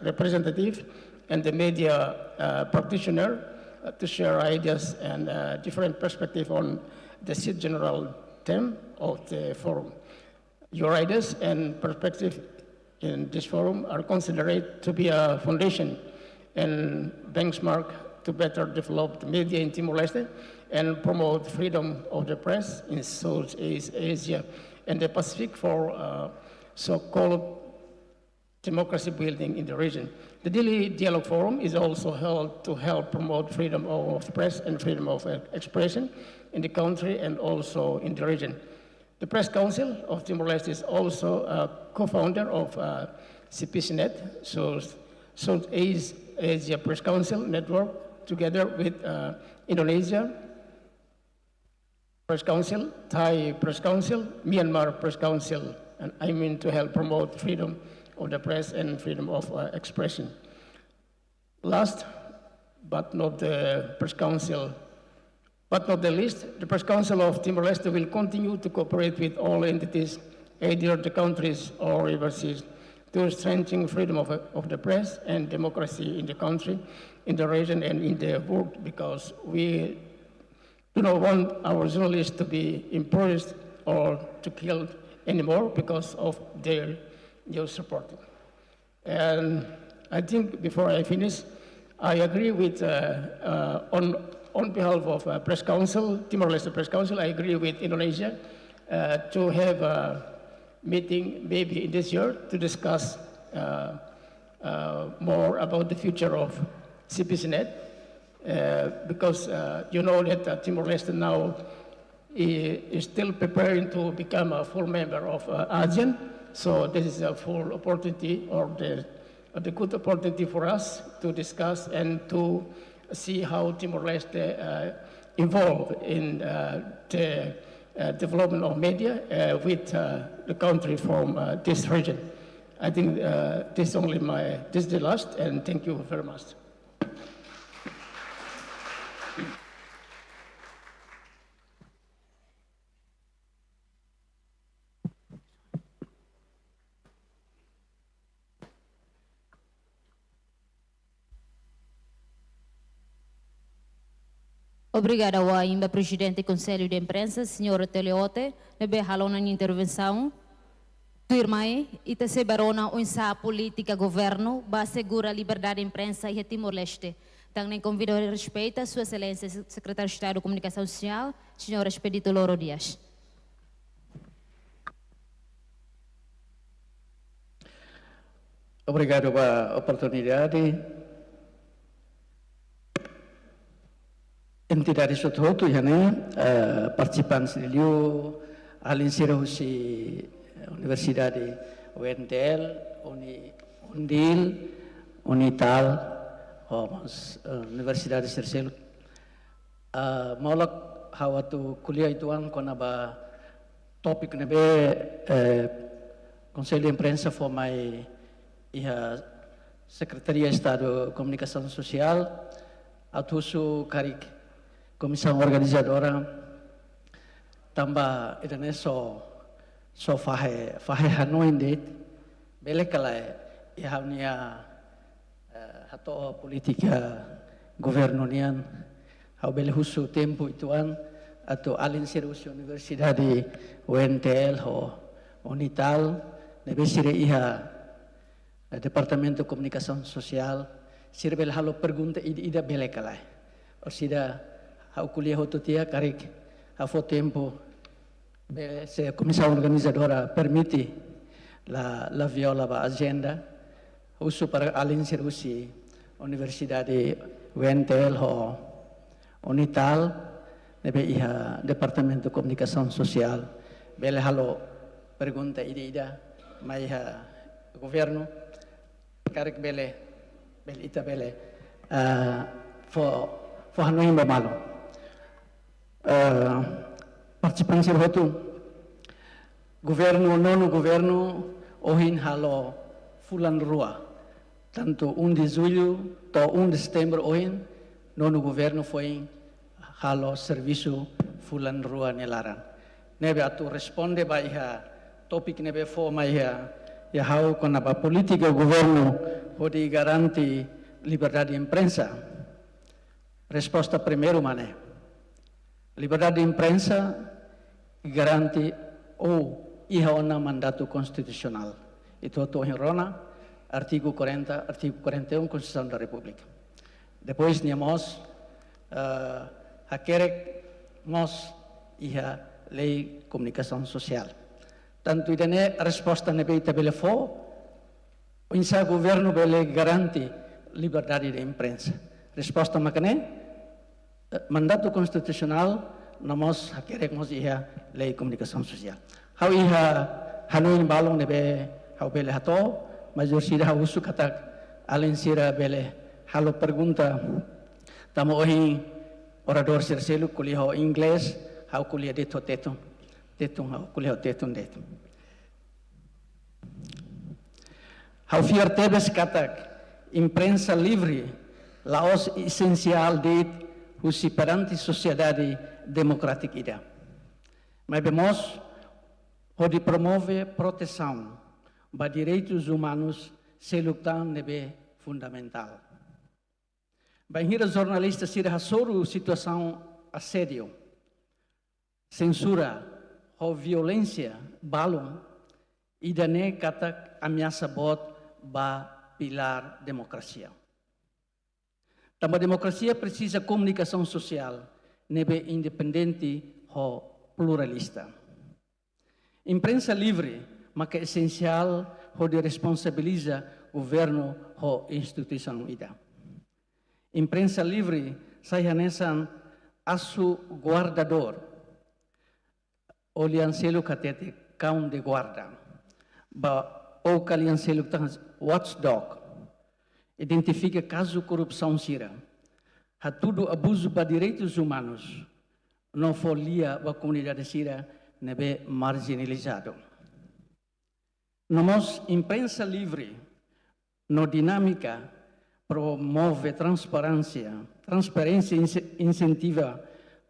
[SPEAKER 4] representative and the media practitioner to share ideas and different perspectives on the general theme of the forum. Your ideas and perspectives in this forum are considered to be a foundation and benchmark to better develop the media in Timor-Leste and promote freedom of the press in Southeast Asia and the Pacific for so-called democracy building in the region. The Dili Dialogue Forum is also held to help promote freedom of press and freedom of expression in the country and also in the region. The Press Council of Timor-Leste is also a co-founder of CPCNet, so Southeast Asia Press Council Network, together with Indonesia Press Council, Thai Press Council, Myanmar Press Council, and I mean to help promote freedom of the press and freedom of expression. Last, but not the Press Council, but not the least, the Press Council of Timor-Leste will continue to cooperate with all entities, either the countries or overseas, to strengthen freedom of the press and democracy in the country, in the region, and in the world, because we do not want our journalists to be impoverished or to kill anymore because of their news reporting. And I think before I finish, I agree with, on behalf of Press Council, Timor-Leste Press Council, I agree with Indonesia to have a meeting maybe this year to discuss more about the future of CPCNet, because you know that Timor-Leste now is still preparing to become a full member of ASEAN. So this is a full opportunity, or the good opportunity for us to discuss and to see how Timor-Leste involved in the development of media with the country from this region. I think this is the last, and thank you very much.
[SPEAKER 2] Obrigada ao ainda presidente do Conselho de Imprensa, senhor Teleote, nebe halona intervenção. Turmai, ita se barona onsa política governo, ba segura a liberdade de imprensa e Timor-Leste. Também convido a respeito a sua excelência, secretário de Estado de Comunicação Social, senhor Expedito Loro Dias.
[SPEAKER 1] Obrigado pela oportunidade. Entidades Hotu participantes do além de Universidade UNTL, Undil, Unital, Universidade Sercel. Maulak hawa tu kuliah ituan kona ba topik nebe Conselho de Imprensa for my Secretaria de Estado de Comunicação Social, atusu karik Comissão Organizadora, tambah idane so fahe hanoin det, bele kalai ihamnia hato politika governonian, hau bele husu tempo ituan atau alin serius Universidade UNTL ho Unital, nebe sire iha Departamento de Comunicação Social, sire bele halo pergunta ida bele kalai, or sida hau kuliah Hotu tia karik hafo tempo se a comissão organizadora permite la viola a agenda uso para além ser usi Universidade UNTL ho Unital nebe iha Departamento de Comunicação Social bele halo pergunta ida mai ha governo karik bele ita bele fo hanoin ba malo participantes do Hotu, governo, nono governo, ohin halo fulan rua, tanto 1 de julho to 1 de setembro ohin, nono governo foi halo serviço fulan rua nelaran. Nebe atu responde ba iha topik nebe fo ma iha hau kona ba politika governo hodi garanti liberdade de imprensa. Resposta primeiro mane. Liberdade de imprensa garante o iha ona mandato constitucional. Itu to hirona artigo 40, artigo 41, Constituição da República. Depois, nós, nós, a lei de comunicação social. Tanto idane a resposta na beita bele fo, o governo bele garante liberdade de imprensa. Resposta macane, mandato constitucional, nós nós a lei de comunicação social. How Hanoi balong nebe how bele hato, mas eu sira usu katak além sira bele halo pergunta tamo ohi orador sirselu kuliah inglês how kuliah de tetum how kuliah tetum detum. How fiar tebes katak imprensa livre laos essencial de husi perante sociedade democrática ida. Mas vemos onde promove proteção para direitos humanos se lutar nebe fundamental. Banhira jornalista se rasoro situação assédio, censura ou violência balum e dane kata ameaça bot ba pilar democracia. Também democracia precisa comunicação social nebe independente ou pluralista. Imprensa livre, mas que é essencial onde responsabiliza o governo ou instituição ida. Imprensa livre saya nesan asu guardador, olian selu katete cão de guarda, ba ou kalian selu tang watchdog, identifica caso corrupção sira, hatudo abuso para direitos humanos, não folia a comunidade sira nebe marginalizado. Nós, imprensa livre, no dinâmica, promove transparência incentiva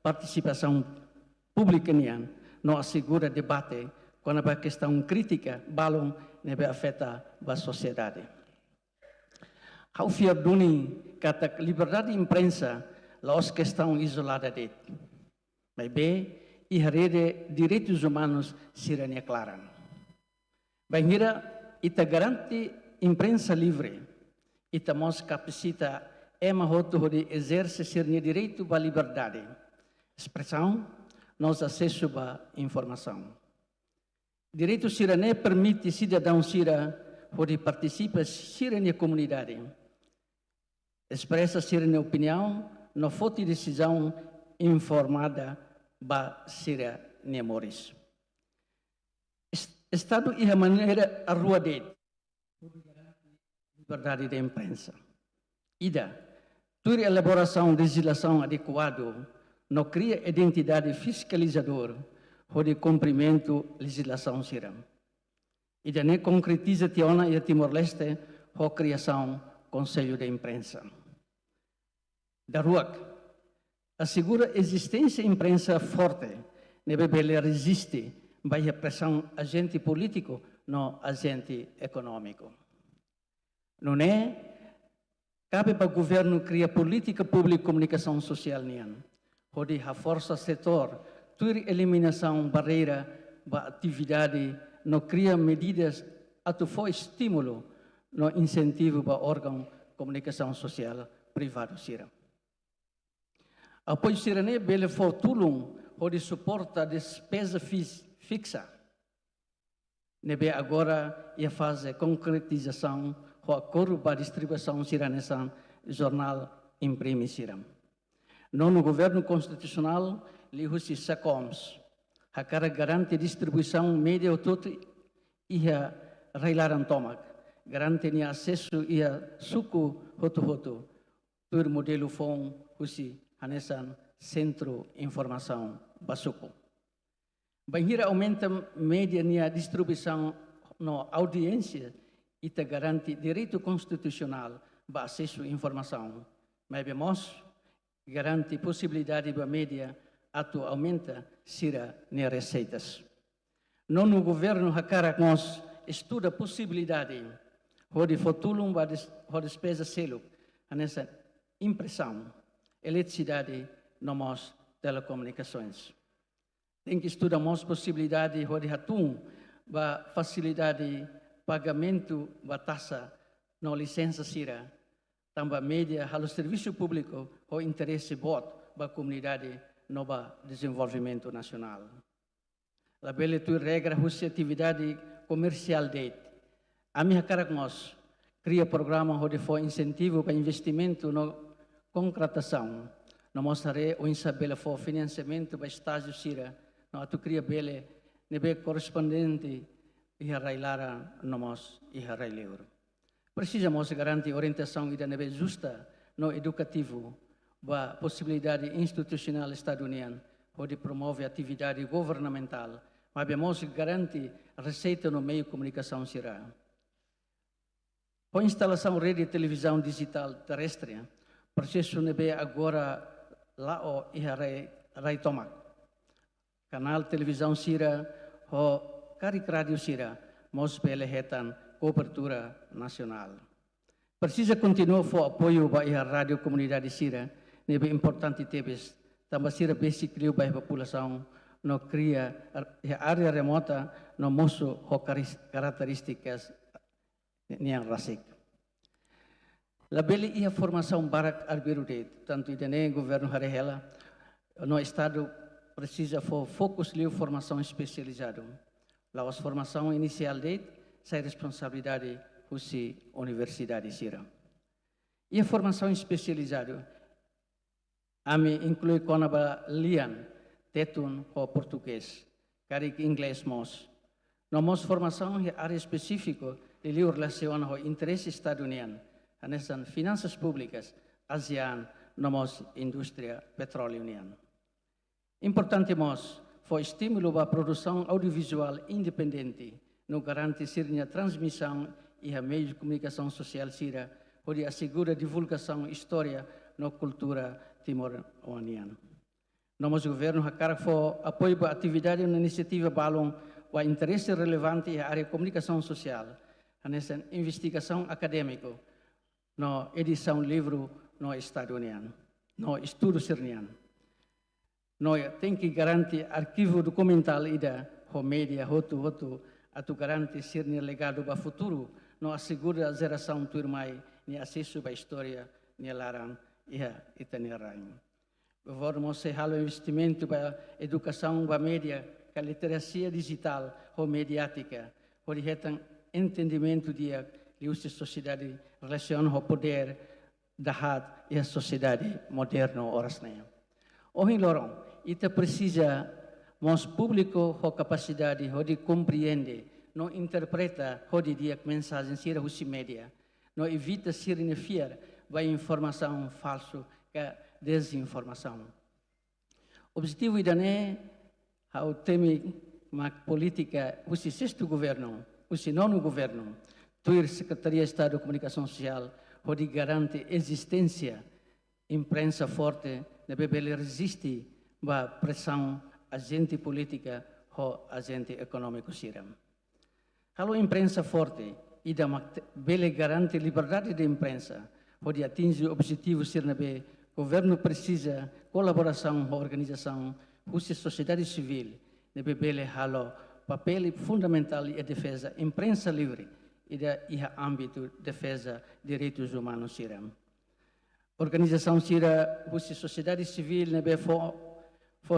[SPEAKER 1] participação pública nian, não assegura debate quando a questão crítica balão nebe afeta a sociedade. How fiar duni kata liberdade de imprensa laos questão isolada de, mas bem e rede direitos humanos sirania clara. Banhira ita garante imprensa livre, ita mos capacita Hotu de exerce sirnia direito à liberdade, expressão, nos acesso à informação. Direito sirane permite cidadão sira de participar sirania comunidade, expressa sirania opinião, no foto decisão informada ba sira nemoris. Estado e a maneira a rua de liberdade de imprensa. Ida, tua elaboração de legislação adequado não cria identidade fiscalizador ou de cumprimento legislação sira. Ida ne concretiza tiona e Timor-Leste ou criação Conselho de Imprensa. Da rua assegura existência imprensa forte, nebe bele resiste a pressão agente político, não agente econômico. Não é cabe para o governo criar política pública de comunicação social nian, onde Haforsa setor, toda eliminação barreira para atividade, não cria medidas atu foi estímulo, no incentivo para órgão de comunicação social privado sira. Apoio sirene bele fortulum onde suporta a despesa fixa. Nebe agora ia fazer concretização ou acordo para distribuição siranesan jornal imprime siram. No governo constitucional li husi sacoms. Hakara garante distribuição média todo ia reilaran tomak. Garante ni acesso ia suku hotu. Tur modelo fong husi hanesan centro informação basuko. Banhira aumenta média nia distribuição no audiência e te garante direito constitucional para acesso à informação. Mas vemos garante possibilidade para média atu aumenta sira ne receitas. No governo hakara nós estuda possibilidade de futulum para despesa selo nessa impressão, eletricidade nos telecomunicações. Tem que estudamos possibilidade de hatum para facilidade pagamento da taxa no licença sira, também mídia, o serviço público, o interesse bot da comunidade no desenvolvimento nacional. A bela tu regra a atividade comercial dele. A minha cara nós cria programa onde foi incentivo para investimento no concretação. Não mostrarei o insabela for financiamento para estágio sira. Não tu cria bele nebe correspondente e arrailara nomos e arraileur. Precisamos garantir orientação e nebe justa no educativo a possibilidade institucional estadunidense onde promove atividade governamental, mas devemos garantir receita no meio de comunicação sira. Com a instalação de rede de televisão digital terrestre, processo nebe agora lá o iharai tomak. Canal televisão sira o carik radio sira mos belehetan cobertura nacional. Precisa continuar o apoio para a rádio comunidade sira, nebe importante tebes, também sira basic liu para a população no cria a área remota no moço o características niang rasik. Labeli ia formação barak arbirudeit, tanto idene governo harehela, no estado precisa fokus liu formação especializado. La formação inicial deit, sai responsabilidade husi universidade sira. Ia formação especializado, ami inclui konaba lian, tetun o português, carik inglês mos. No mos formação e área específica, liu relaciona o interesse estadunidense, anesan finanças públicas, ASEAN, nomos indústria petroleum. Importante mos, foi estímulo para a produção audiovisual independente, no garante sirnya transmissão e a meio de comunicação social sira, onde assegura divulgação história na cultura timor-oriental. Nosso governo hakar fo apoio para atividade na iniciativa balon o interesse relevante à área de comunicação social, nessa investigação acadêmica, na edição livro no estadunidense, no estudo sirniano. Nós tem que garantir arquivo documental ida o mídia Hotu atu garantir sirnia legado para futuro, no assegura a geração turmai ni acesso para história ni larang ia itinerário. Vamos ser halo investimento para educação para mídia, para literacia digital ou mediática, para o entendimento de a sociedade relaciona o poder da e a sociedade moderna orasneia. Hoje lorong, ita precisa mos público a capacidade de compreender, não interpreta o dia mensagem sira husi media, não evita significar a informação falso que desinformação. Objetivo idane ao temi mak política husi sexto governo, husi nono governo, tuir Secretaria de Estado de Comunicação Social, onde garante existência imprensa forte, deve resistir à pressão agente política ou agente econômico siram. Kalau imprensa forte, ida bele garante liberdade de imprensa, onde atinge o objetivo ser nabe governo precisa colaboração com a organização, com a sociedade civil, deve bele halo papel fundamental e defesa imprensa livre e âmbito defesa direitos humanos siram. Organização sira com a sociedade civil nebe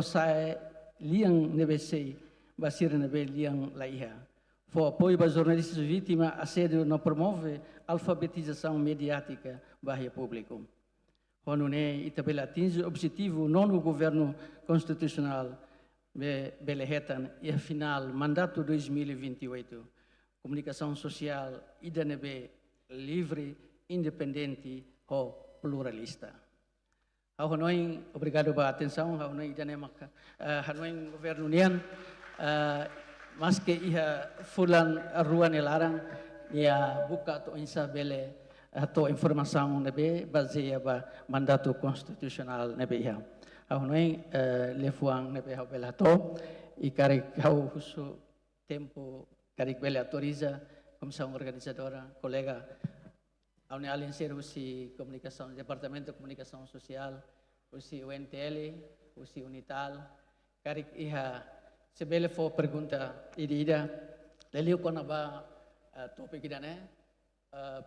[SPEAKER 1] sai liang nebe sei basira nebe liang laiha. For apoio para jornalistas vítimas, assédio não promove alfabetização mediática barra público. Quando itabela atinge o objetivo não no governo constitucional belehetan e afinal mandato 2028 comunicação social idanebe livre, independente ou pluralista. Hanoy obrigado pela atenção, hanoy idanemak hanoy governo nian mas que ia fulan ruan elarang ia buka to insa bele atau informação nebe baseia ba mandato constitucional nebe ia. Hanoy lefuang nebe bela to e cari kau husu tempo cari bele autoriza comissão organizadora colega Aune alien serviço comunicação departamento de comunicação social usi UNTL usi Unital cari ia sebele fo pergunta ida leliu kona ba topik ida ne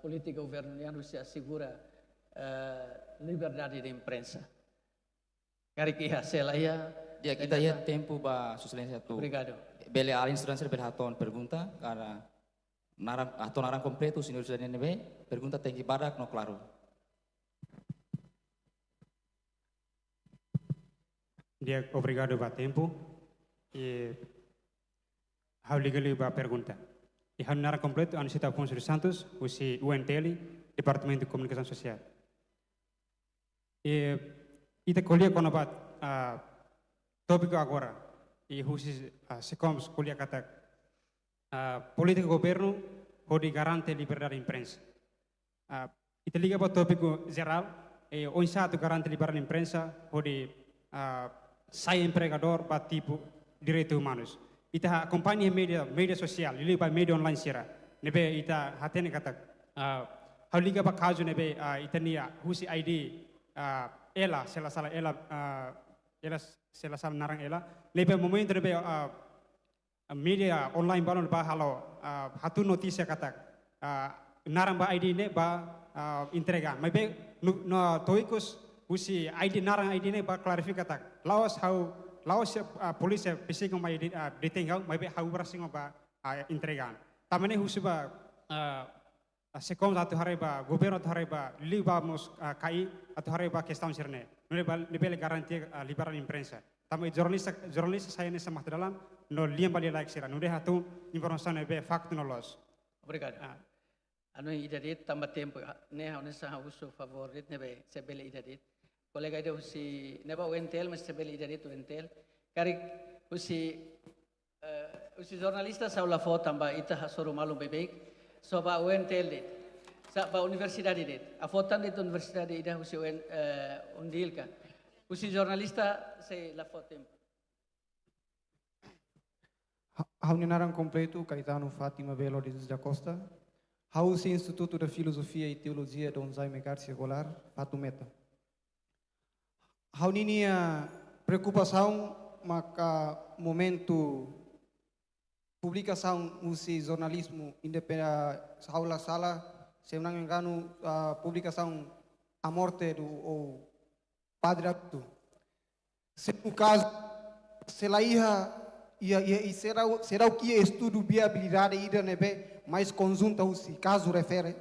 [SPEAKER 1] política governamental se assegura liberdade de imprensa. Kari que hasil ya.
[SPEAKER 3] Dia kita ya tempo ba Susilência tu.
[SPEAKER 1] Obrigado.
[SPEAKER 3] Bele a instância bele haton pergunta cara narang completo senhor Susilência nebe pergunta tem que badak no claro.
[SPEAKER 10] Dia obrigado ba tempo e how legally ba pergunta. E how narang completo Anisita Afonso dos Santos, o UNTL, Departamento de Comunicação Social. E ita colher quando ba tópico agora e husi secoms colher kata política governo pode garante liberdade de imprensa. Ita liga ba tópico geral e o insato garante liberdade de imprensa pode sai empregador ba tipo direitos humanos. Ita acompanha media social, liga media online sira. Nebe ita hatene kata how liga ba caso nebe ita nia husi ID ela sela narang ela lebe momento nebe media online balon ba halo hatu notisia kata narang ba ID ne ba entrega mebe no toikos husi ID narang ID ne ba klarifikasi kata laos polisi pising mai detengal mebe how berasing ba entrega tamane husi ba sekom atau hari ba governo atau hari ba liba mos kai atau hari ba questão sirne lebih garanti liberal imprensa tamu jurnalis saya ni sama dalam no liam balik like sira no hatu informasi nebe fakta no los.
[SPEAKER 1] Obrigado. Anu idadit tambah tempo ne honesta uso favorit nebe sebele idadit kolega ida usi neba UNTL mas sebele idadit UNTL kari usi jurnalista saula foto tambah ita hasoro malum bebek so ba UNTL dit sa ba universidade dit a fotan dit universidade ida usi undilka usi jurnalista se la foto tempo.
[SPEAKER 11] Reunião completo Caetano Fátima Belo de da Costa. House Instituto de Filosofia e Teologia Dom Jaime Garcia Golar, Fato Meta. Reunião preocupação maka momento publicação usi jornalismo independente saula sala se não me engano publicação a morte do o padre Hotu. Se no caso se lá e será o que estudo viabilidade ida nebe mais conjunta usi caso refere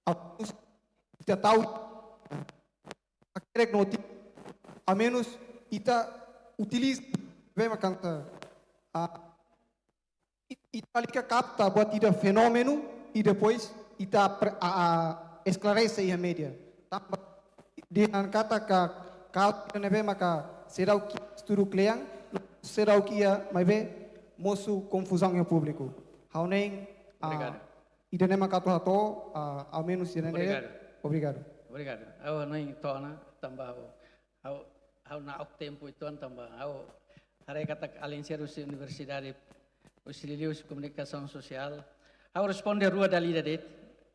[SPEAKER 11] a tal a menos ita utiliza bem a canta Itália capta buat ida fenômeno e depois ita esclarece a média. Dengan kata kalau nebe maka será o que estudo kleang será o que ia mais moço confusão em público. Hauneng ida nema kata hato ao menos ida nebe. Obrigado.
[SPEAKER 1] Obrigado. Au nai tona tambah au na ok tempo itu tambah au hari kata aliansia rusi universidade Usililius Comunicação Social. Ao responder rua da lida det,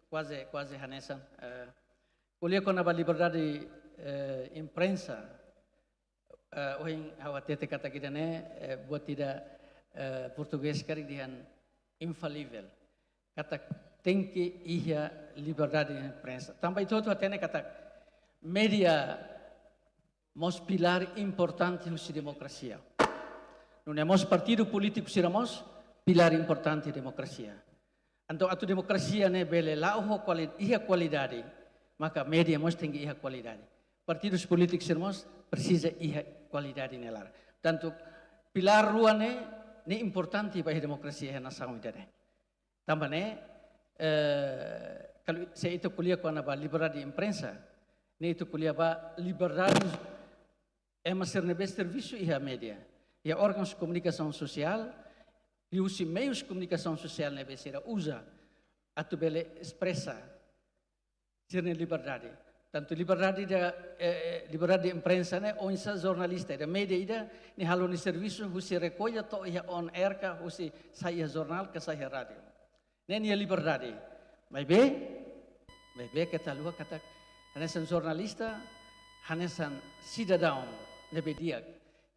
[SPEAKER 1] quase hanesan. Kuliah kona ba liberdade imprensa. Oing awatete kata kita ne buat tidak português kari dihan infalível. Kata tengki iya liberdade imprensa. Tambah itu atene kata media mos pilar importante husi demokrasia. Nunemos partido político siramos pilar importante demokrasia. Anto atu demokrasia ne bele lauho qualidade, maka media mos tinggi iha qualidade. Partidos políticos siramos precisa iha qualidade nelar. Tanto pilar rua ne importante bagi demokrasia na nação idade. Tambah ne kalau saya itu kuliah ko na ba liberdade imprensa, ne itu kuliah ba liberdade ser nebe serviço iha media. E órgãos de comunicação social e os meios de comunicação social nebe será usa a tu bele expressa ser liberdade. Tanto liberdade de imprensa ne onsa jornalista da media ida ni halo ni serviço husi recolha to ia on air ka husi saya jornal ka saya radio. Ne ni liberdade. Mai be kata lua kata hanesan jornalista hanesan cidadão nebe dia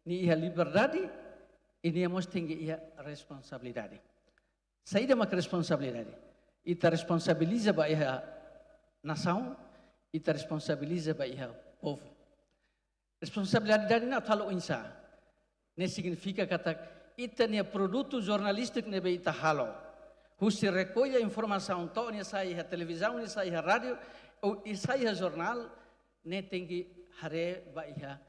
[SPEAKER 1] ni ia liberdade e ni mos tinggi ia responsabilidade. Saída mak responsabilidade. ita responsabiliza ba iha nação, ita responsabiliza ba iha povo. Responsabilidade na talo insa, ne significa kata ita ne produto jornalístico ne be ita halo. Husi recolhe a informação to ne sai a televisão, ne sai a rádio, ou sai a jornal, ne tem que hare ba iha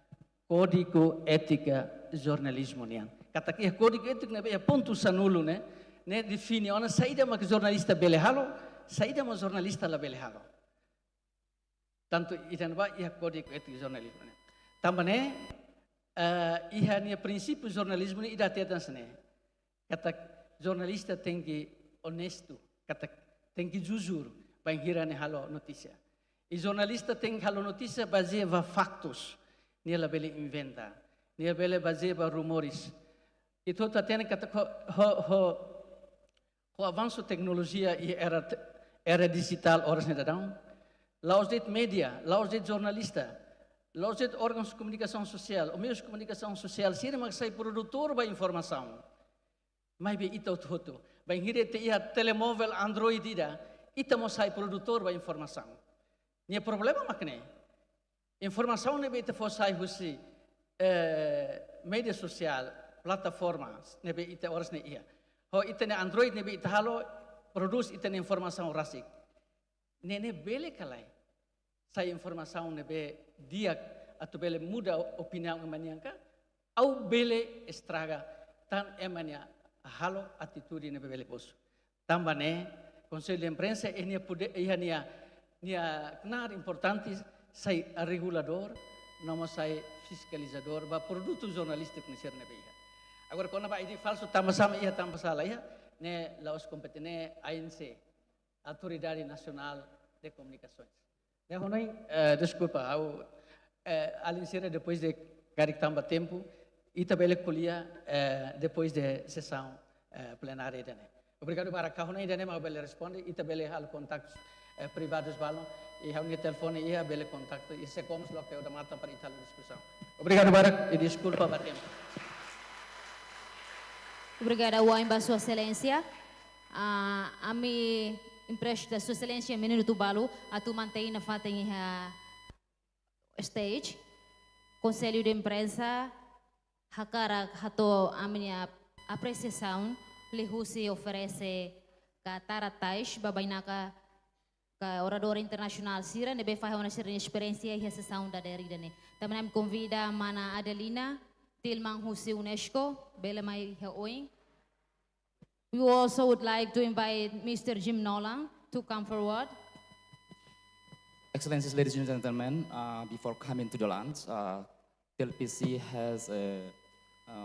[SPEAKER 1] código ética jornalismo nian. Kata que código ético ne be ponto sanulu ne define ona saída ma jornalista bele halo, saída ma jornalista la bele halo. Tanto itan ba iha código ético jornalismo ne. Também iha nia princípio jornalismo ni ida tetan sene. Kata jornalista tem que honesto, kata tem que jujur, bang hira ne halo notícia. E jornalista tem que halo notícia baseia va factos, nia la bele inventa, nia bele baseia va rumores. Itu tatene kata o avanço tecnologia e era digital horas ne dadão. Laos dit media, laos dit jornalista. Laos dit órgãos de comunicação social, o meios de comunicação social, se ele sai produtor da informação, mas bem ita Hotu, bem hire te ia telemóvel Android ida, ita mo sai produtor da informação. Nia problema makne. Informação ne beta for sai husi media social, plataformas, ne be ita horas ne ia. Ho ita ne Android ne be ita halo produz ita ne informação rasik. Ne bele kalai. Sai informação ne be dia atau bele muda opinião emanianka, au bele estraga tan emania halo atitude ne bele bos. Tambane Conselho de Imprensa enia poder nia knar importante sai regulador, não sai fiscalizador, ba produto jornalístico ne ser ne beia. Agora quando ba ini falso sama-sama ia tambah salah ya, ne laos kompetene ANC, Autoridade Nacional de Comunicações. Desculpa, Alincira depois de garik tambah tempo, ita bele kuliah depois de sessão plenária dene. Obrigado para kahonai dene mau bele responde, ita bele hal kontak privados balon, e hal ni telefone ia bele kontak, e se como lo que eu mata para ita discussão. Obrigado para e desculpa para tempo.
[SPEAKER 2] Obrigada, Wamba, Sua Excelência. Ami impressão da Sua Excelência minuto balu atu mantém na fatem stage Conselho de Imprensa hakara hato a minha apreciação lihusi oferece ka taratais babainaka ka orador internacional sira nebe faz uma experiência e sessão da derida ne também me convida mana Adelina tilmang husi UNESCO bela mai haoing. We also would like to invite Mr. Jim Nolan to come forward.
[SPEAKER 3] Excellencies, ladies and gentlemen, before coming to the lunch, TLPC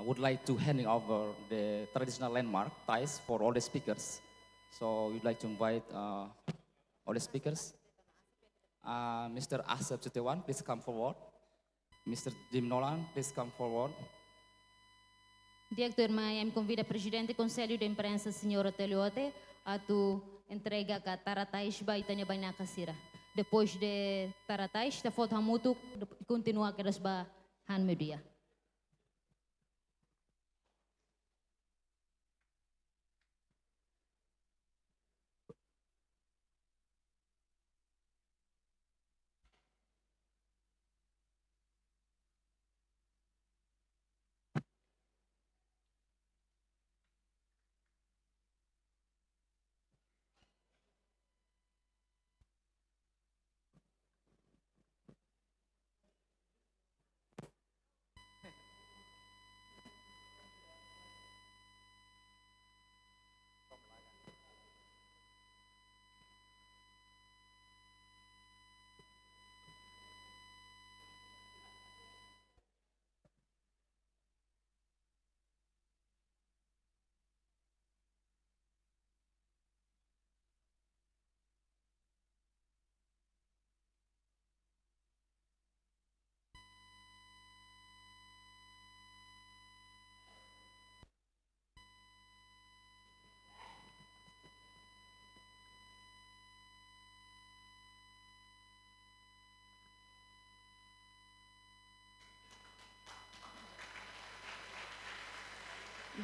[SPEAKER 3] would like to handing over the traditional landmark ties for all the speakers. So we'd like to invite all the speakers. Mr. Asep Cetewan, please come forward. Mr. Jim Nolan, please come forward.
[SPEAKER 2] Diretor Maia me convida Presidente do Conselho de Imprensa, Senhora Teliote, a tu entrega a taratais baitanya banyak kasira. Depois de taratais, da foto hamutu continua a keras han media.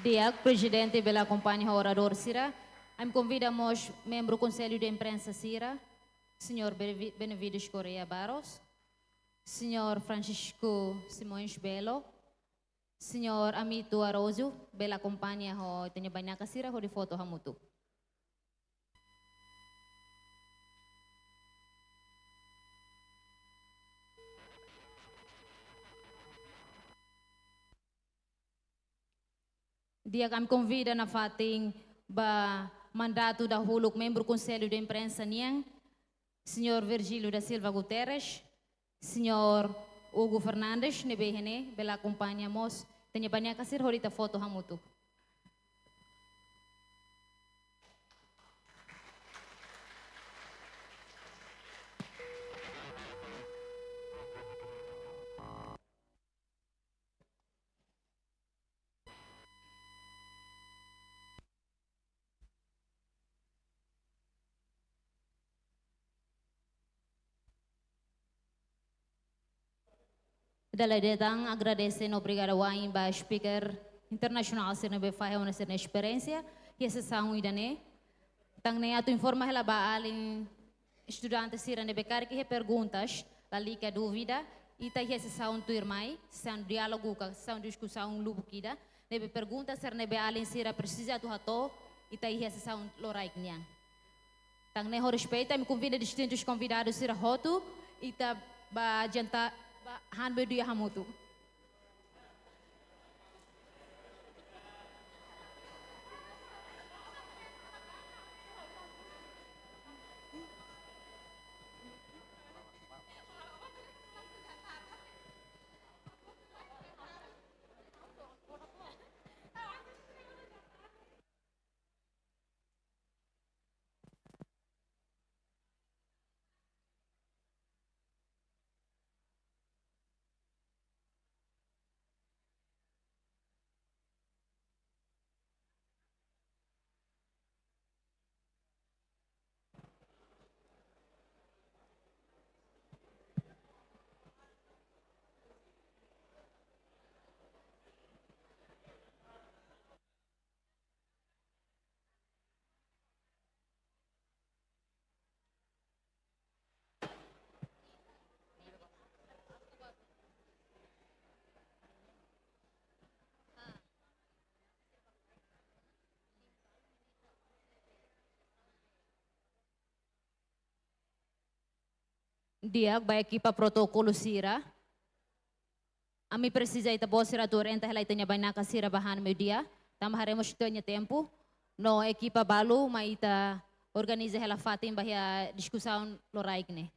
[SPEAKER 2] Dia Presidente bela companhia orador sira Convidamos membro do Conselho de Imprensa Sira, Senhor Benevides Correia Barros, Senhor Francisco Simões Belo, Senhor Amito Aroso, bela companhia ho tenha banyak Sira ho di foto hamutu. Dia kami convida na fating ba mandato da huluk membro Conselho de Imprensa niang, Senhor Virgílio da Silva Guterres, Senhor Hugo Fernandes, nebehene, bela acompanhamos, tenha banyak kasir horita foto hamutu. Dalam datang agradecem obrigado wain ba speaker internasional ser nebe fahe una ser experiência e essa são idane tang ne atu informa hela ba alin estudantes sira nebe kar que perguntas ali que dúvida e tá essa são tu irmai são diálogo ka são discussão lubu kida nebe pergunta ser nebe alin sira precisa tu hato e tá essa são loraik niang tang ne ho respeita me convida distintos convidados sira Hotu e tá ba janta han bedu ya hamutu. Dia ba equipa protocolo sira. Ami precisa ita bosira torrenta hela itanya banaka sira bahan meu dia. Tamaharemos tanya tempo. No equipa balu ma ita organiza hela fatin bahia discussão loraik ne.